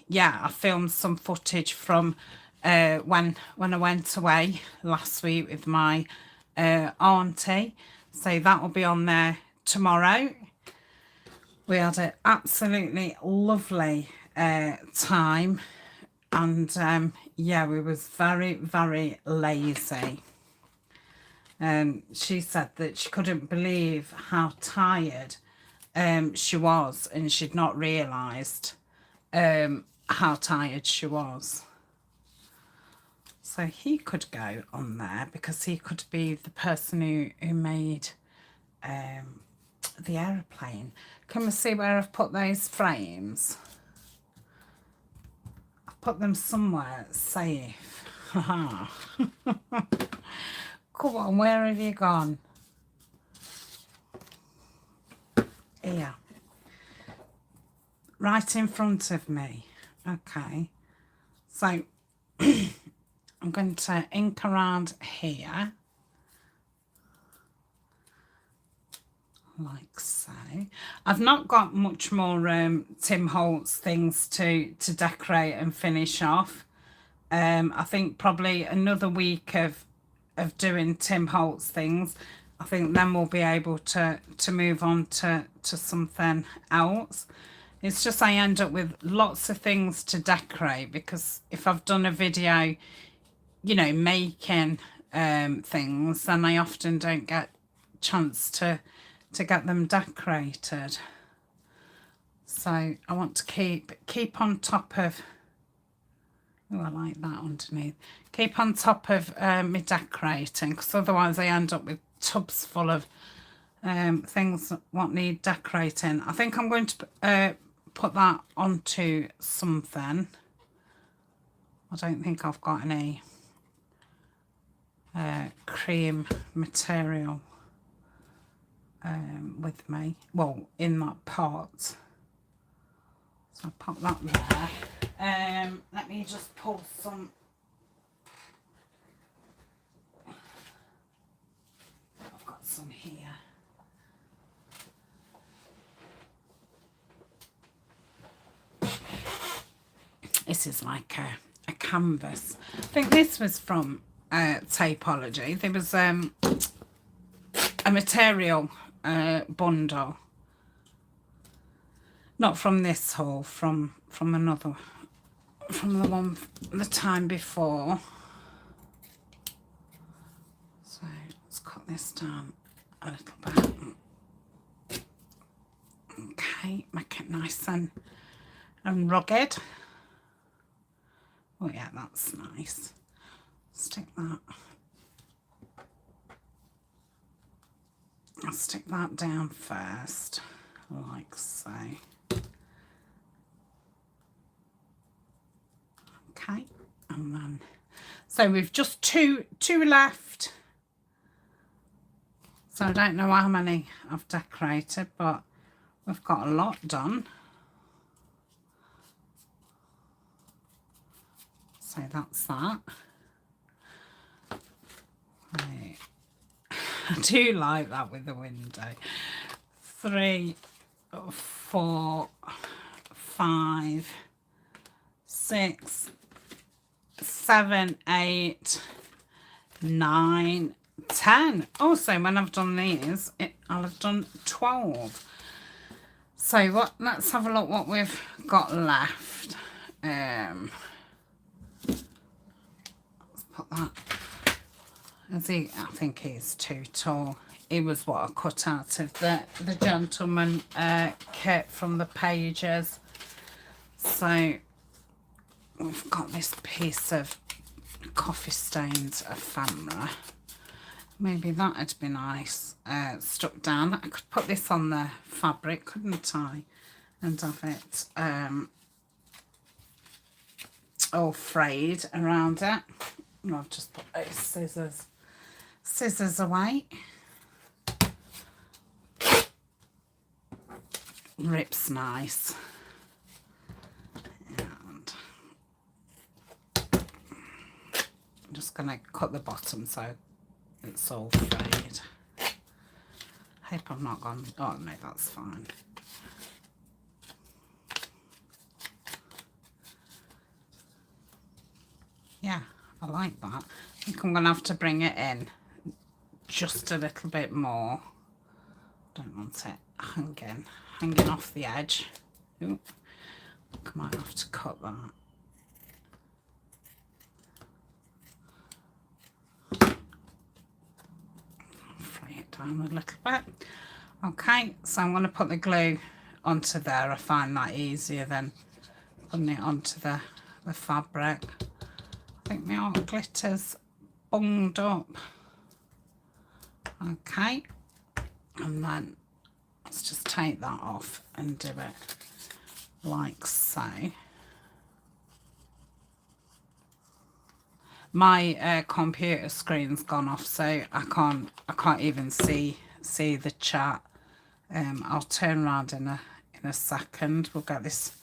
Speaker 1: yeah, I filmed some footage from when I went away last week with my auntie, so that will be on there tomorrow. We had an absolutely lovely time, and yeah, we was very, very lazy. She said that she couldn't believe how tired she was, and she'd not realised how tired she was. So he could go on there because he could be the person who made the aeroplane. Can we see where I've put those frames? I've put them somewhere safe. Come on, where have you gone? Here. Right in front of me. Okay. So I'm going to ink around here. Like so. I've not got much more Tim Holtz things to decorate and finish off. I think probably another week of doing Tim Holtz things. I think then we'll be able to move on to something else. It's just I end up with lots of things to decorate, because if I've done a video, you know, making things, then I often don't get a chance to get them decorated. So I want to keep on top of, oh, I like that underneath, keep on top of my decorating, because otherwise I end up with tubs full of things what need decorating. I think I'm going to put that onto something. I don't think I've got any cream material with me, well, in that pot. So I'll pop that there. Let me just pull some. I've got some here. This is like a canvas. I think this was from Tapology. There was a material bundle, not from this haul, from another, from the one the time before. So let's cut this down a little bit. Okay, make it nice and rugged. Oh yeah, that's nice. Stick that. I'll stick that down first, like so. Okay, and then, so we've just two left. So I don't know how many I've decorated, but we've got a lot done. So that's that. Right. I do like that with the window. 3, 4, 5, 6, 7, 8, 9, 10. Also, when I've done these, I'll have done 12. So what? Let's have a look what we've got left. Let's put that. I think he's too tall. He was what I cut out of the gentleman kit from the pages. So we've got this piece of coffee stains ephemera. Maybe that'd be nice, stuck down. I could put this on the fabric, couldn't I? And have it all frayed around it. And I'll just put those scissors away. Rips nice. And I'm just going to cut the bottom so it's all frayed. Hope I've not gone, oh no, that's fine. Yeah, I like that. I think I'm going to have to bring it in just a little bit more. Don't want it hanging off the edge. Ooh, I might have to cut that. Fray it down a little bit. Okay, so I'm going to put the glue onto there. I find that easier than putting it onto the fabric. I think my art glitter's bunged up. Okay, and then let's just take that off and do it like so. My computer screen's gone off, so I can't even see the chat. I'll turn around in a second. We'll get this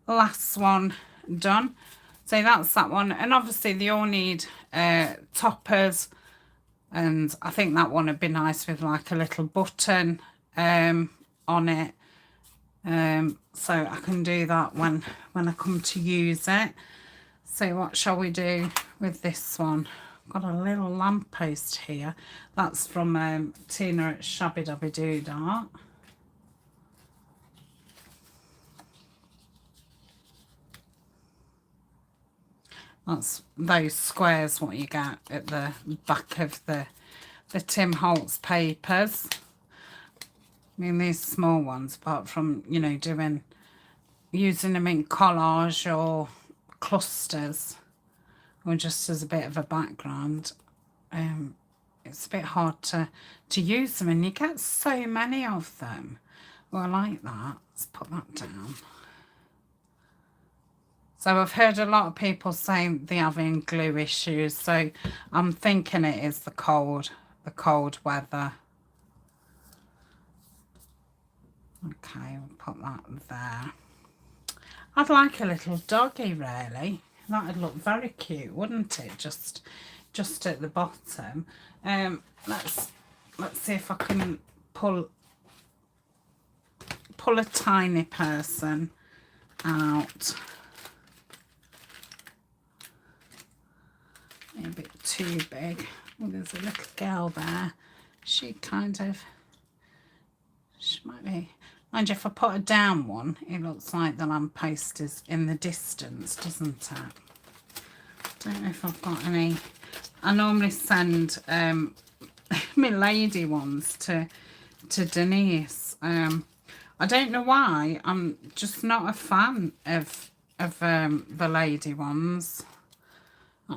Speaker 1: last one done. So that's that one, and obviously they all need toppers, and I think that one would be nice with like a little button on it. So I can do that when I come to use it. So what shall we do with this one? Got a little lamppost here. That's from Tina at Shabby Dabby Doo Dart. That's those squares what you get at the back of the Tim Holtz papers. I mean, these small ones, apart from, you know, using them in collage or clusters or just as a bit of a background, it's a bit hard to use them, and you get so many of them. Well, I like that. Let's put that down. So I've heard a lot of people saying they're having glue issues, so I'm thinking it is the cold weather. Okay, we'll put that there. I'd like a little doggy, really. That'd look very cute, wouldn't it? Just at the bottom. Let's see if I can pull a tiny person out. A bit too big. Oh, there's a little girl there. She might be. Mind you, if I put a down one, it looks like the lamppost is in the distance, doesn't it? Don't know if I've got any. I normally send my lady ones to Denise. I don't know why. I'm just not a fan of the lady ones.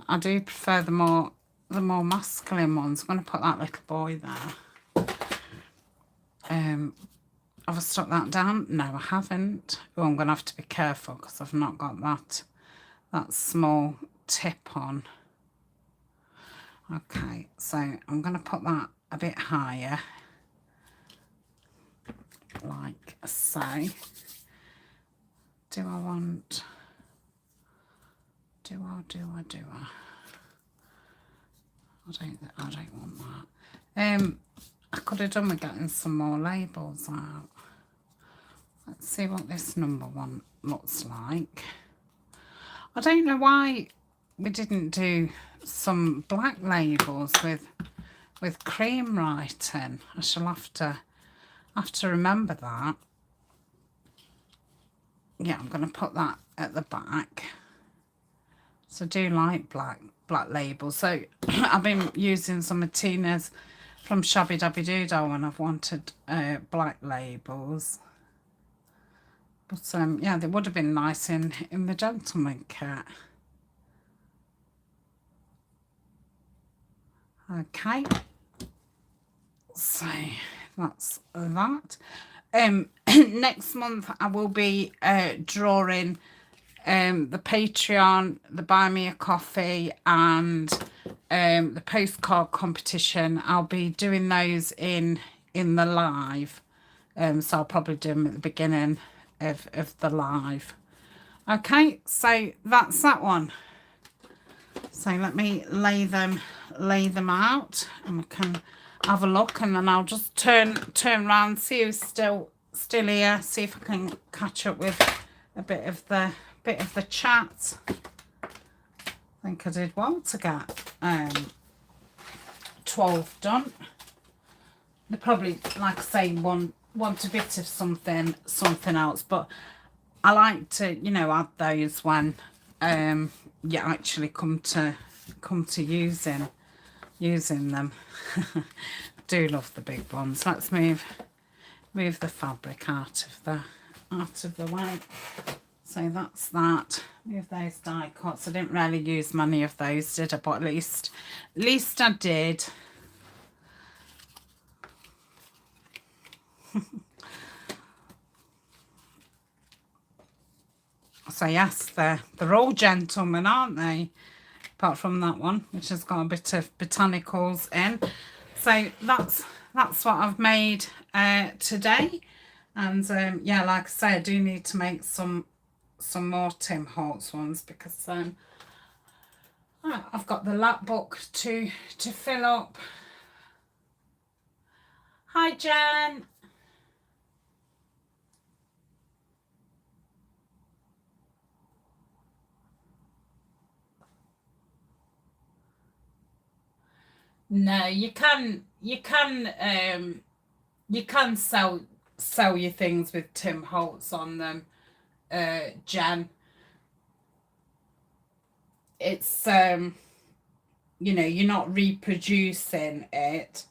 Speaker 1: I do prefer the more masculine ones. I'm going to put that little boy there. Have I stuck that down? No, I haven't. Oh, I'm going to have to be careful because I've not got that small tip on. Okay, so I'm going to put that a bit higher, like so. Do I want... Do I? I don't want that. I could have done with getting some more labels out. Let's see what this number one looks like. I don't know why we didn't do some black labels with cream writing. I shall have to remember that. Yeah, I'm going to put that at the back. So I do like black labels. So I've been using some of Tina's from Shabby Dabby Doo Dah when I've wanted black labels. But yeah, they would have been nice in the gentleman kit. Okay, So that's that. Next month I will be drawing the Patreon, the Buy Me a Coffee, and the postcard competition. I'll be doing those in the live. So I'll probably do them at the beginning of the live. Okay, so that's that one. So let me lay them out, and we can have a look, and then I'll just turn around, see who's still here, see if I can catch up with a bit of the chat. I think I did well to get 12 done. They probably, like I say, want a bit of something else, but I like to, you know, add those when you actually come to using them. Do love the big ones. Let's move the fabric out of the way. So that's that. Move those die cuts. I didn't really use many of those, did I? But at least I did. So yes, they're all gentlemen, aren't they? Apart from that one, which has got a bit of botanicals in. So that's what I've made today. And yeah, like I say, I do need to make some more Tim Holtz ones, because I've got the lap book to fill up. Hi, Jen. No, you can sell your things with Tim Holtz on them, Jen. It's you know, you're not reproducing it,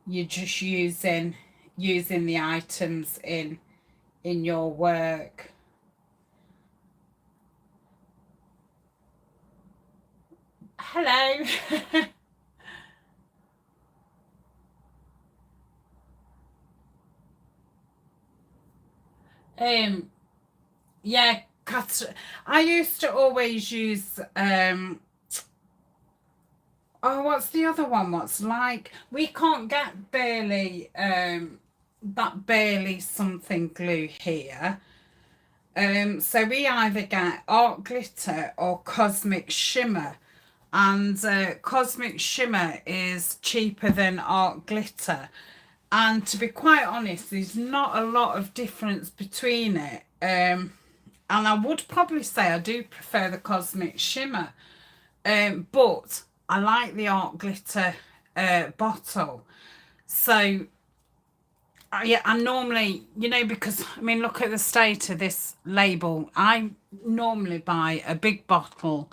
Speaker 1: you're just using the items in your work. Hello. Yeah, I used to always use oh, what's the other one? What's like, we can't get Burley that Burley something glue here. So we either get art glitter or cosmic shimmer, and cosmic shimmer is cheaper than art glitter. And to be quite honest, there's not a lot of difference between it. And I would probably say I do prefer the cosmic shimmer. But I like the art glitter bottle. So yeah, I normally, you know, because I mean, look at the state of this label. I normally buy a big bottle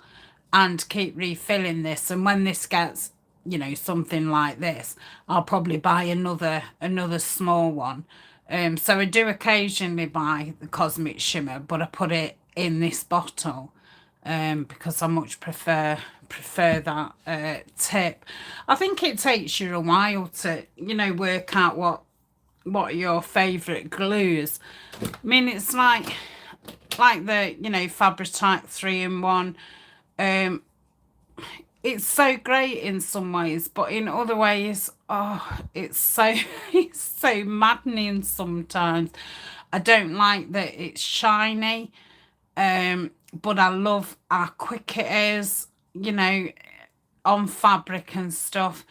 Speaker 1: and keep refilling this, and when this gets, you know, something like this, I'll probably buy another small one. So I do occasionally buy the cosmic shimmer, but I put it in this bottle because I much prefer that tip. I think it takes you a while to, you know, work out what are your favorite glues. I mean, it's like the, you know, Fabri-Tac 3-in-1. It's so great in some ways, but in other ways, oh, it's so it's so maddening sometimes. I don't like that it's shiny, but I love how quick it is, you know, on fabric and stuff.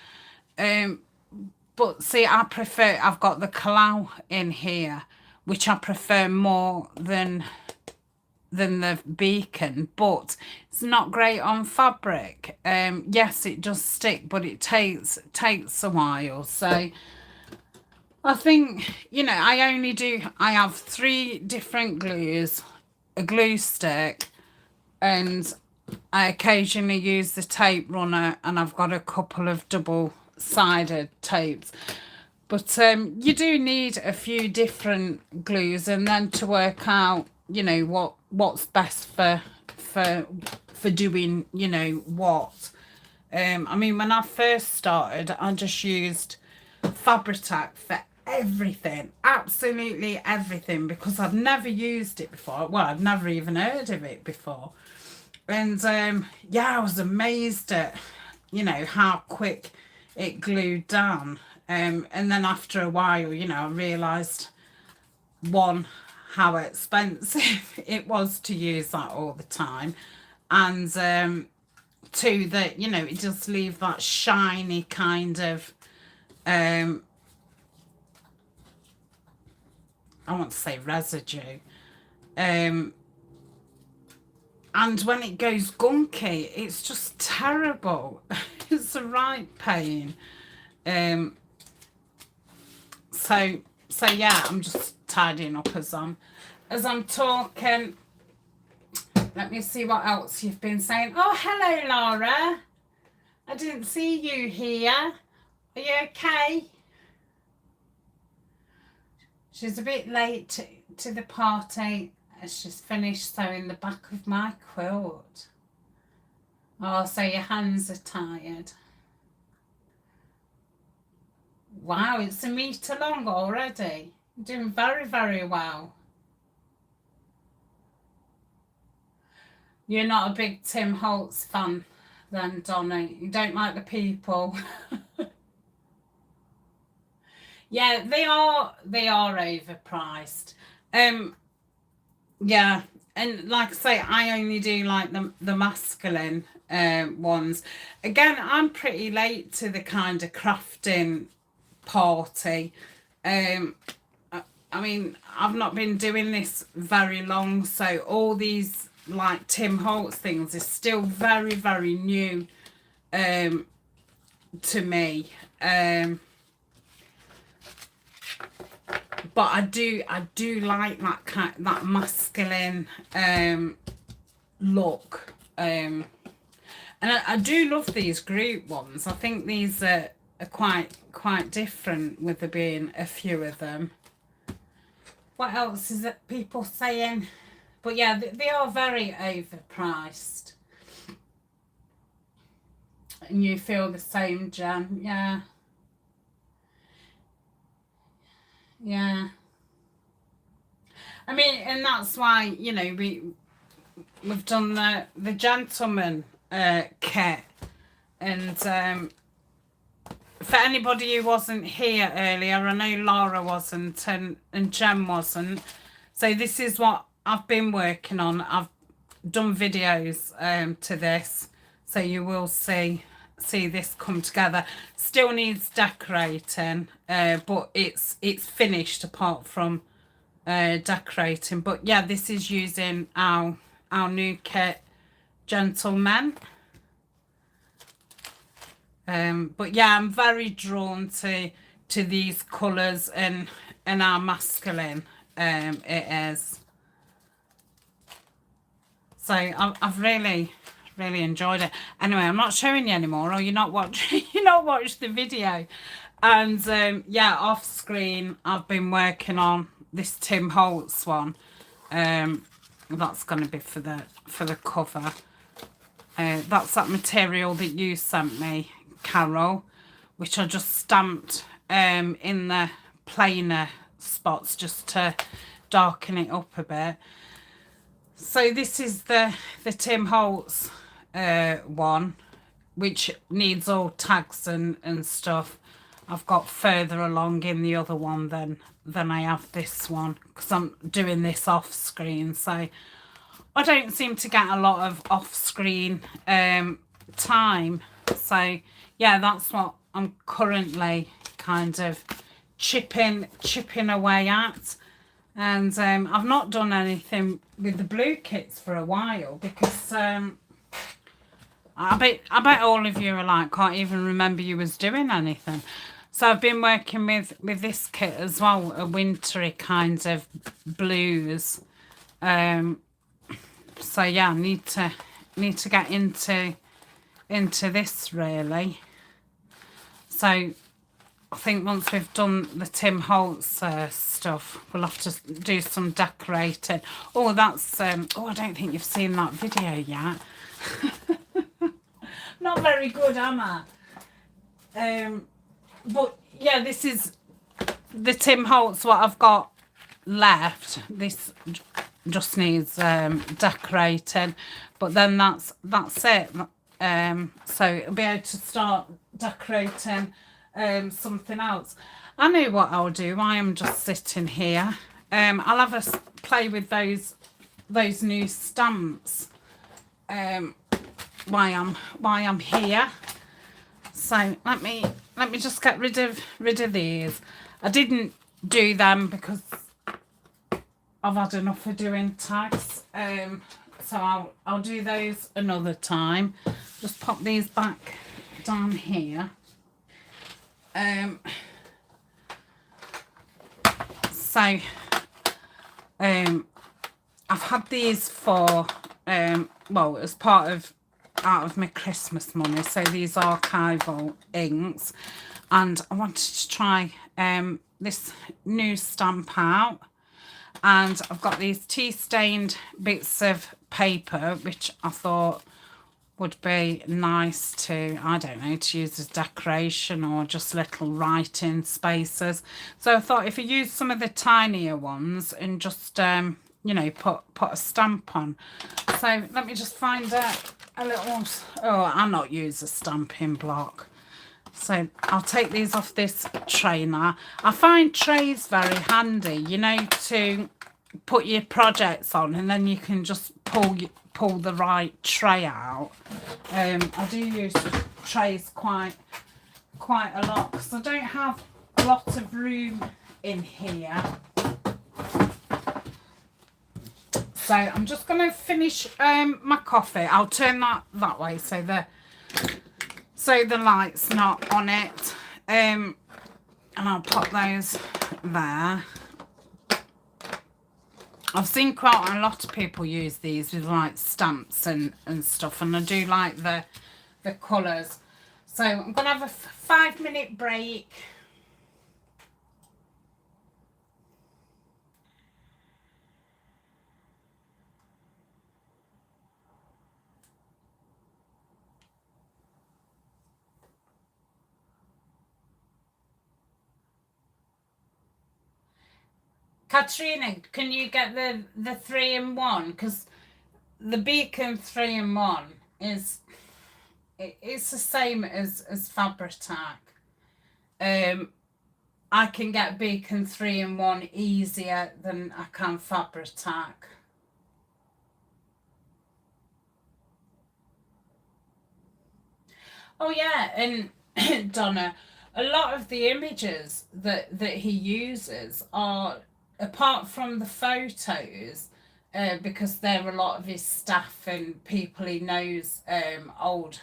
Speaker 1: But see, I've got the Kalau in here, which I prefer more than the Beacon, but it's not great on fabric. Yes, it does stick, but it takes a while. So I think, you know, I have 3 different glues, a glue stick, and I occasionally use the tape runner, and I've got a couple of double-sided tapes. But you do need a few different glues, and then to work out, you know, what's best for doing, you know, what. I mean, when I first started, I just used Fabri-Tac for everything, absolutely everything, because I've never used it before. Well, I've never even heard of it before. And yeah, I was amazed at, you know, how quick it glued down. And then after a while, you know, I realised, one, how expensive it was to use that all the time, and two, that, you know, it just leave that shiny kind of I want to say residue, and when it goes gunky, it's just terrible. It's a right pain. So yeah, I'm just tidying up as I'm talking. Let me see what else you've been saying. Oh, hello, Laura. I didn't see you here. Are you okay? She's a bit late to the party. She's finished sewing the back of my quilt. Oh, so your hands are tired. Wow, it's a metre long already. You're doing very, very well. You're not a big Tim Holtz fan then, Donna. You don't like the people. Yeah, they are overpriced. Yeah, and like I say, I only do like the masculine ones. Again, I'm pretty late to the kind of crafting party. I mean, I've not been doing this very long, so all these like Tim Holtz things is still very, very new to me. But I do like that masculine look, and I do love these group ones. I think these are quite different, with there being a few of them. What else is it people saying? But yeah, they are very overpriced. And you feel the same, Jen? Yeah. Yeah. I mean, and that's why, you know, we've done the gentleman kit. And for anybody who wasn't here earlier, I know Laura wasn't and Jen wasn't. So this is what I've been working on. I've done videos to this, so you will see this come together. Still needs decorating, but it's finished apart from decorating. But yeah, this is using our new kit, Gentlemen. But yeah, I'm very drawn to these colours and our masculine. It is. So I've really enjoyed it. Anyway, I'm not showing you anymore, or you're not watching the video. And yeah, off screen I've been working on this Tim Holtz one. That's going to be for the cover. That's that material that you sent me, Carol, which I just stamped in the plainer spots just to darken it up a bit. So this is the Tim Holtz one, which needs all tags and stuff. I've got further along in the other one than I have this one, because I'm doing this off screen. So I don't seem to get a lot of off screen time. So yeah, that's what I'm currently kind of chipping away at. And I've not done anything with the blue kits for a while, because I bet all of you are like, can't even remember you was doing anything. So I've been working with this kit as well, a wintry kind of blues. So yeah, I need to get into this really. So I think once we've done the Tim Holtz stuff, we'll have to do some decorating. Oh, that's oh, I don't think you've seen that video yet. Not very good, am I? But yeah, this is the Tim Holtz what I've got left. This just needs decorating, but then that's it. So it'll be able to start decorating something else. I know what I'll do. I am just sitting here. I'll have a play with those new stamps while I'm here. So let me just get rid of these. I didn't do them because I've had enough of doing tags. So I'll do those another time. Just pop these back down here. So I've had these for well, as part of out of my Christmas money. So these archival inks, and I wanted to try this new stamp out. And I've got these tea stained bits of paper, which I thought would be nice to, I don't know, to use as decoration or just little writing spaces. So I thought if I use some of the tinier ones and just you know, put a stamp on. So let me just find a little, oh, I'll not use a stamping block. So I'll take these off this tray now. I find trays very handy, you know, to put your projects on, and then you can just pull the right tray out. I do use trays quite a lot because I don't have a lot of room in here. So I'm just going to finish my coffee. I'll turn that way so the light's not on it. And I'll pop those there. I've seen quite a lot of people use these with like stamps and stuff, and I do like the colours. So I'm going to have a 5-minute break. Katrina, can you get the 3-in-1? Because the Beacon 3-in-1 is it's the same as Fabri-Tac. I can get Beacon 3-in-1 easier than I can Fabri-Tac. Oh yeah, and Donna, a lot of the images that he uses are, apart from the photos, because they're a lot of his staff and people he knows, old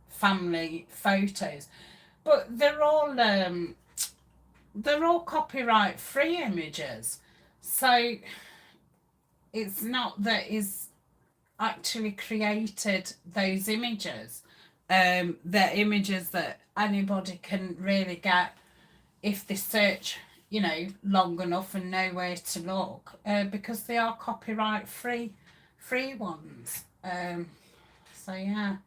Speaker 1: family photos, but they're all copyright free images. So it's not that he's actually created those images. They're images that anybody can really get if they search, you know, long enough and know where to look, because they are copyright free ones. So yeah.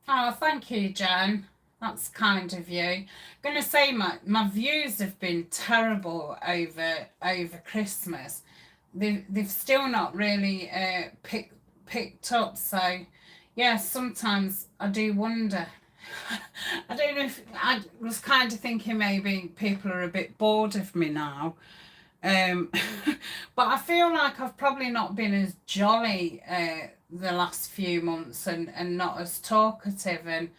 Speaker 1: Oh, thank you, Jen. That's kind of you. I'm gonna say my views have been terrible over Christmas. They've still not really picked up. So yeah, sometimes I do wonder. I don't know if I was kind of thinking maybe people are a bit bored of me now. But I feel like I've probably not been as jolly the last few months and not as talkative and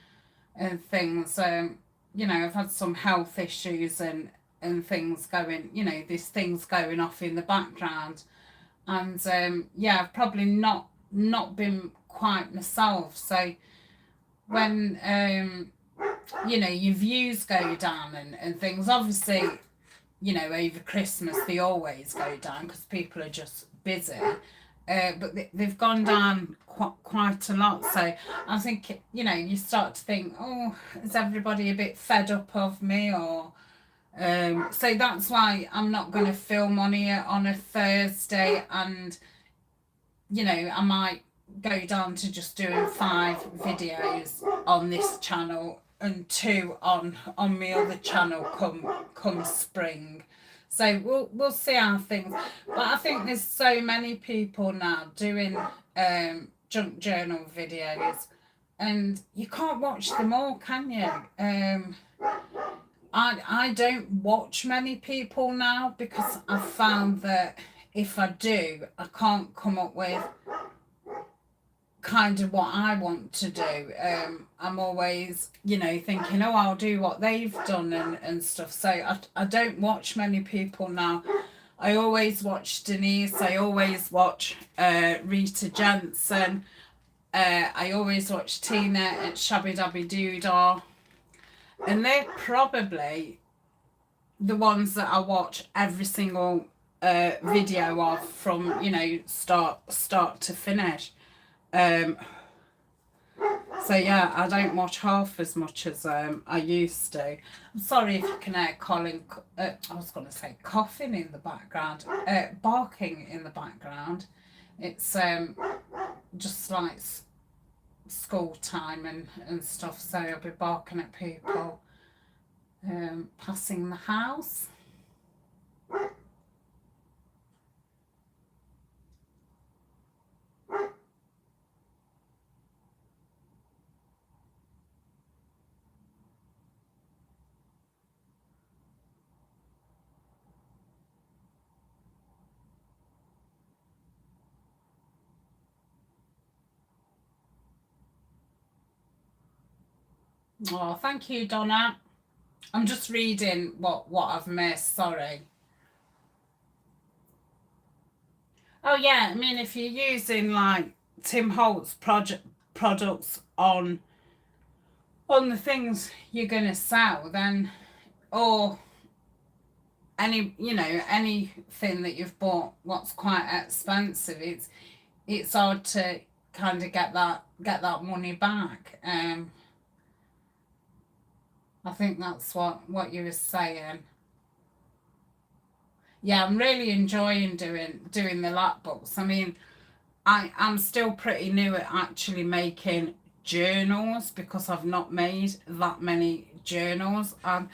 Speaker 1: things. You know, I've had some health issues and things going, you know, these things going off in the background. And yeah, I've probably not been quite myself. So when you know, your views go down and things, obviously, you know, over Christmas they always go down because people are just busy, but they've gone down quite a lot. So I think, you know, you start to think, oh, is everybody a bit fed up of me? Or so that's why I'm not going to film on here on a Thursday, and you know, I might go down to just doing 5 videos on this channel and 2 on my other channel come spring. So we'll see how things. But I think there's so many people now doing junk journal videos, and you can't watch them all, can you? I don't watch many people now because I've found that if I do, I can't come up with kind of what I want to do. I'm always, thinking, oh, I'll do what they've done and stuff. So I don't watch many people now. I always watch Denise. I always watch Rita Jensen. I always watch Tina at Shabby Dabby Doodah. And they're probably the ones that I watch every single video of from, start to finish. So yeah, I don't watch half as much as I used to. I'm sorry if you can hear Colin, I was going to say coughing in the background, barking in the background. It's just like school time and stuff, so I'll be barking at people passing the house. Oh, thank you, Donna. I'm just reading what I've missed, sorry. Oh yeah, I mean, if you're using like Tim Holtz products on the things you're going to sell, then, or anything that you've bought what's quite expensive, it's hard to kind of get that money back. I think that's what you were saying. Yeah, I'm really enjoying doing the lap books. I mean, I'm still pretty new at actually making journals because I've not made that many journals. I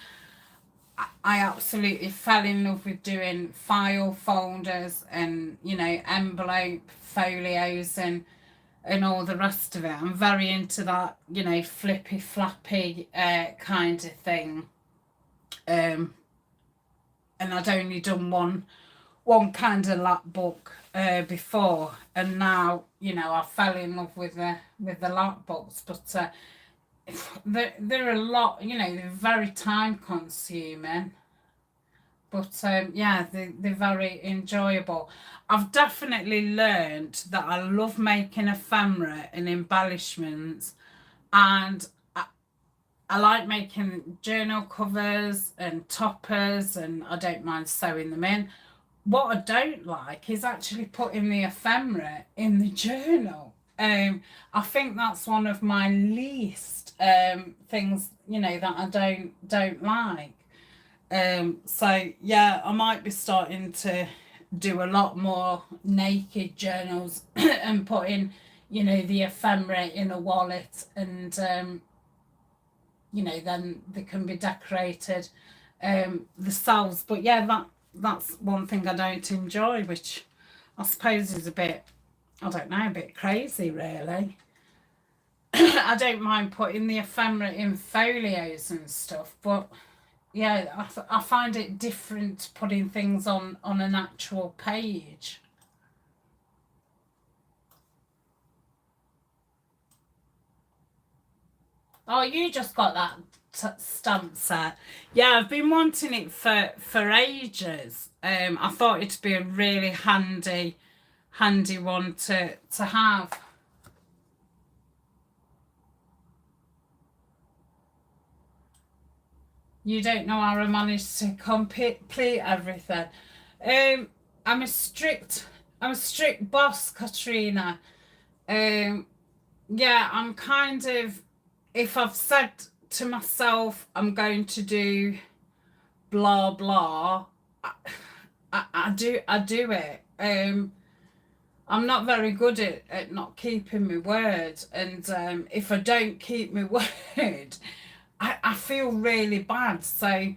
Speaker 1: absolutely fell in love with doing file folders and, envelope folios and all the rest of it. I'm very into that, flippy flappy kind of thing. And I'd only done one kind of lap book before, and now I fell in love with the lap books. But they're a lot, they're very time consuming. But yeah, they're very enjoyable. I've definitely learned that I love making ephemera and embellishments, and I like making journal covers and toppers, and I don't mind sewing them in. What I don't like is actually putting the ephemera in the journal. I think that's one of my least things, that I don't like. So yeah, I might be starting to do a lot more naked journals and putting, the ephemera in a wallet, and then they can be decorated themselves. But yeah, that's one thing I don't enjoy, which I suppose is a bit, I don't know, a bit crazy really. I don't mind putting the ephemera in folios and stuff, but yeah, I find it different putting things on an actual page. Oh, you just got that stamp set. Yeah, I've been wanting it for ages. I thought it'd be a really handy one to have. You don't know how I managed to complete everything. I'm a strict boss, Katrina. Yeah, I'm kind of, if I've said to myself I'm going to do blah blah, I do it. I'm not very good at not keeping my word, and if I don't keep my word, I feel really bad. So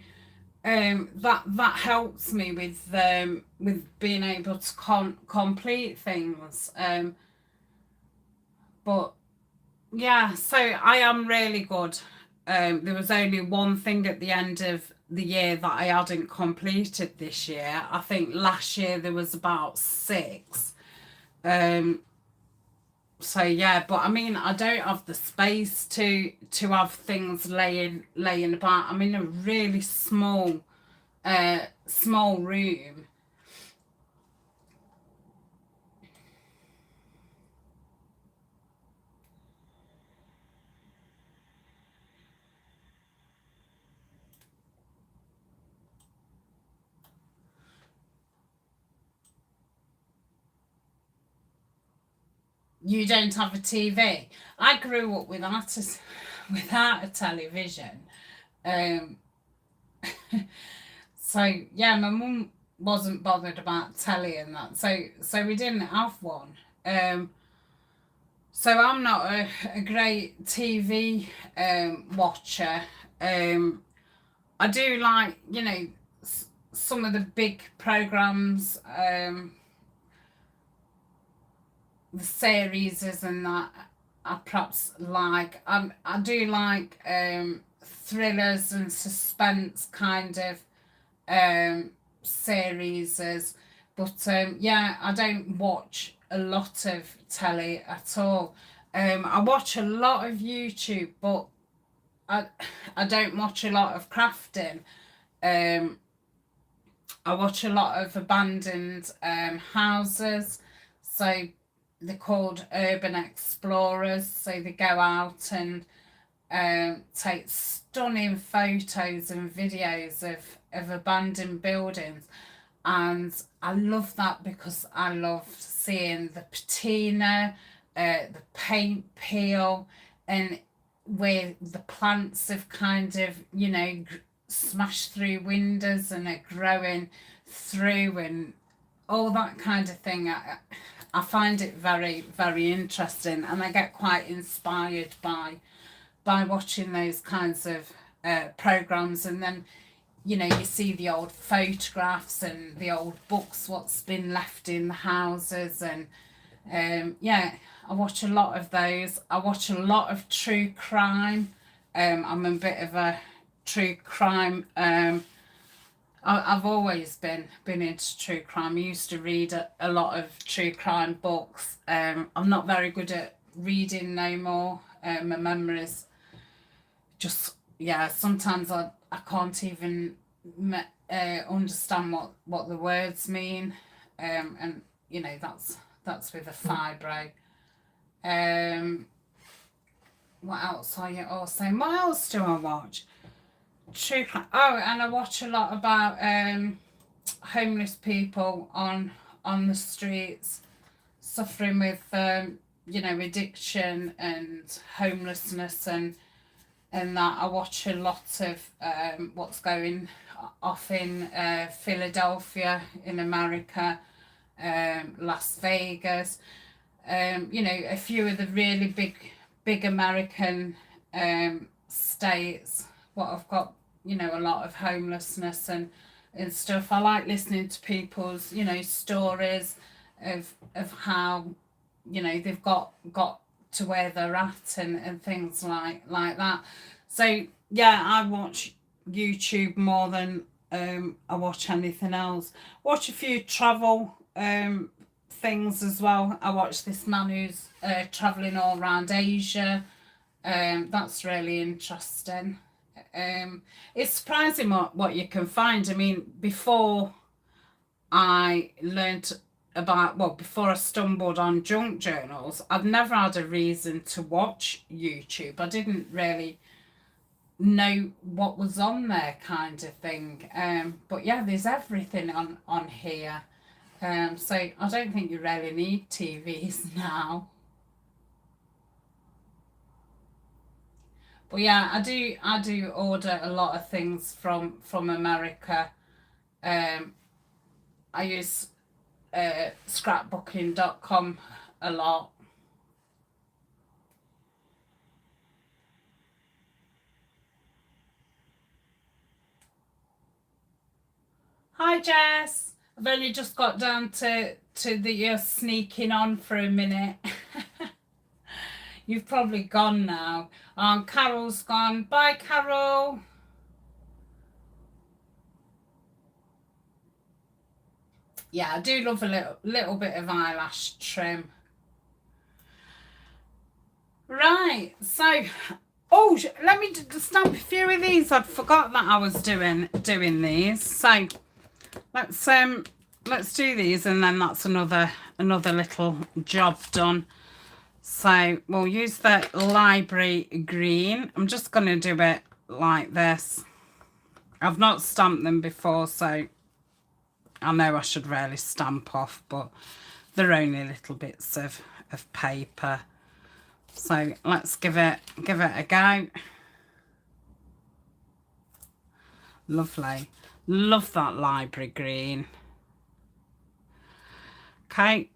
Speaker 1: that helps me with being able to complete things. But yeah, so I am really good. There was only one thing at the end of the year that I hadn't completed this year. I think last year there was about six. Um, so yeah, but I mean, I don't have the space to have things laying about. I'm in a really small room. You don't have a TV. I grew up without a television. Um, so yeah, my mum wasn't bothered about telly and that. So we didn't have one. Um, so I'm not a great TV watcher. Um, I do like, some of the big programs, the series and that I perhaps like. I do like thrillers and suspense kind of series, but yeah, I don't watch a lot of telly at all. I watch a lot of YouTube, but I I don't watch a lot of crafting. Um, I watch a lot of abandoned houses, so they're called urban explorers. So they go out and take stunning photos and videos of abandoned buildings. And I love that because I love seeing the patina, the paint peel, and where the plants have kind of, smashed through windows and are growing through and all that kind of thing. I find it very, very interesting, and I get quite inspired by watching those kinds of programs. And then you see the old photographs and the old books, what's been left in the houses. And yeah, I watch a lot of those. I watch a lot of true crime. I'm a bit of a true crime. I've always been into true crime. I used to read a lot of true crime books. I'm not very good at reading no more. My memory's just, yeah, sometimes I can't even understand what the words mean. And that's with a fibro. Um, what else are you all saying? What else do I watch? True crime. Oh, and I watch a lot about homeless people on the streets suffering with addiction and homelessness and that. I watch a lot of what's going off in Philadelphia in America, Las Vegas, a few of the really big American states what have got a lot of homelessness and stuff. I like listening to people's stories of how they've got to where they're at and things like that. So yeah, I watch YouTube more than I watch anything else. Watch a few travel things as well. I watch this man who's traveling all around Asia. That's really interesting. It's surprising what you can find. I mean, before I learnt before I stumbled on junk journals, I've never had a reason to watch YouTube. I didn't really know what was on there, kind of thing. But yeah, there's everything on here. So I don't think you really need TVs now. But yeah, I do order a lot of things from America. I use scrapbooking.com a lot. Hi Jess, I've only just got down to the you're sneaking on for a minute. You've probably gone now. Carol's gone. Bye Carol. Yeah, I do love a little bit of eyelash trim. Right, so let me stamp a few of these. I'd forgot that I was doing these. So let's do these, and then that's another little job done. So we'll use the library green. I'm just going to do it like this. I've not stamped them before, so I know I should really stamp off, but they're only little bits of paper. So let's give it a go. Lovely. Love that library green. Okay.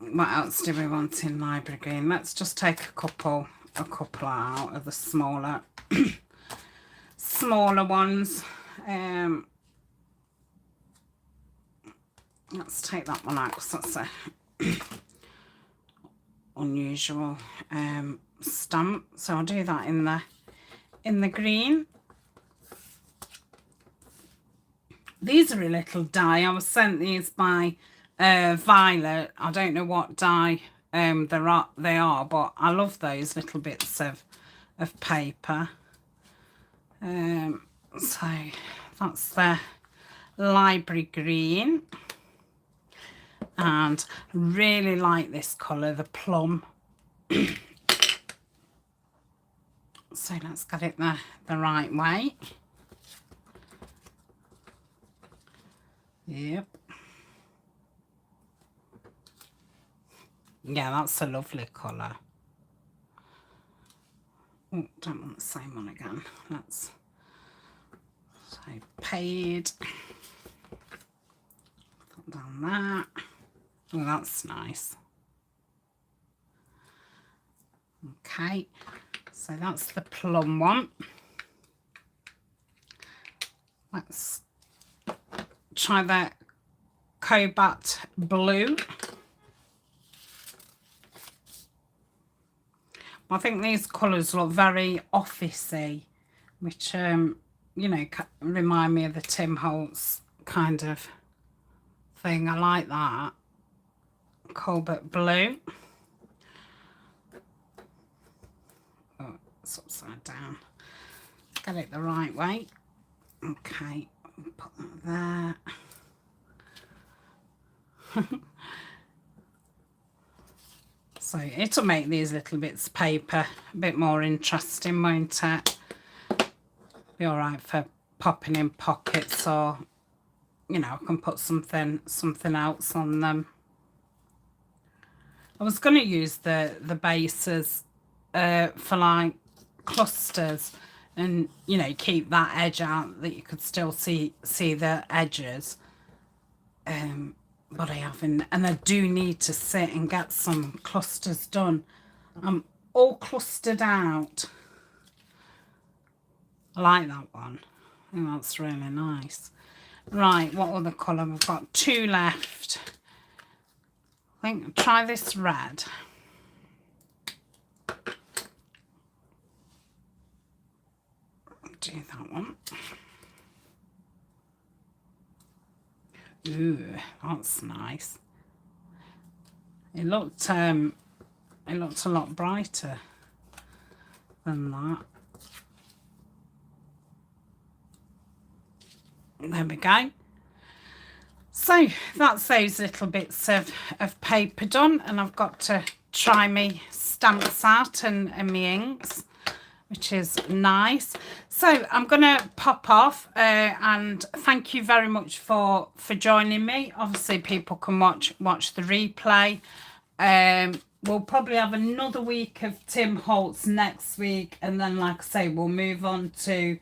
Speaker 1: What else do we want in library green? Let's just take a couple out of the smaller smaller ones. Let's take that one out because that's a unusual stamp. So I'll do that in the green. These are a little die. I was sent these by Violet. I don't know what die they are, but I love those little bits of paper. So that's the library green, and really like this colour, the plum. So let's get it the right way. Yep. Yeah, that's a lovely colour. Oh, don't want the same one again. That's so paid. Put down that. Oh, that's nice. Okay, so that's the plum one. Let's try the cobalt blue. I think these colours look very officey, which you know, remind me of the Tim Holtz kind of thing. I like that. Cobalt blue. Oh, it's upside down. Get it the right way. Okay, put that there. So it'll make these little bits of paper a bit more interesting, won't it? Be all right for popping in pockets, or you know, I can put something else on them. I was going to use the bases for like clusters, and you know, keep that edge out that you could still see the edges. But I haven't, and I do need to sit and get some clusters done. I'm all clustered out. I like that one. I think that's really nice. Right, what other colour? We've got two left. I think I'll try this red. Do that one. Ooh, that's nice. It looked a lot brighter than that. There we go. So that's those little bits of paper done, and I've got to try my stamps out and my inks, which is nice. So I'm gonna pop off, and thank you very much for joining me. Obviously people can watch the replay. We'll probably have another week of Tim Holtz next week, and then like I say, we'll move on to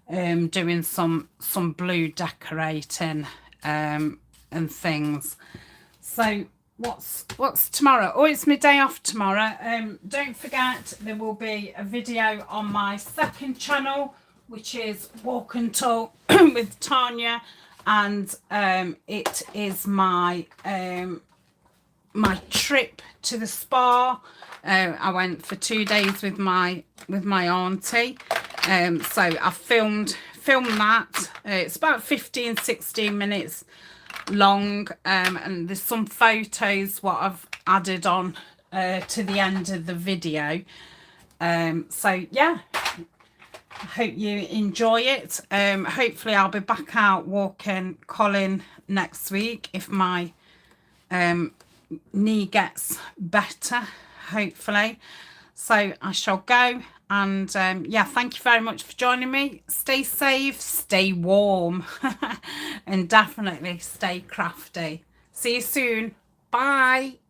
Speaker 1: doing some blue decorating and things. So what's tomorrow? Oh, it's my day off tomorrow. Don't forget there will be a video on my second channel, which is Walk and Talk with Tania, and it is my my trip to the spa. I went for 2 days with my auntie, so I filmed that. It's about 15-16 minutes long, and there's some photos what I've added on to the end of the video. So yeah, I hope you enjoy it. Hopefully I'll be back out walking Colin next week if my knee gets better, hopefully. So I shall go, and yeah, thank you very much for joining me. Stay safe, stay warm, and definitely stay crafty. See you soon. Bye.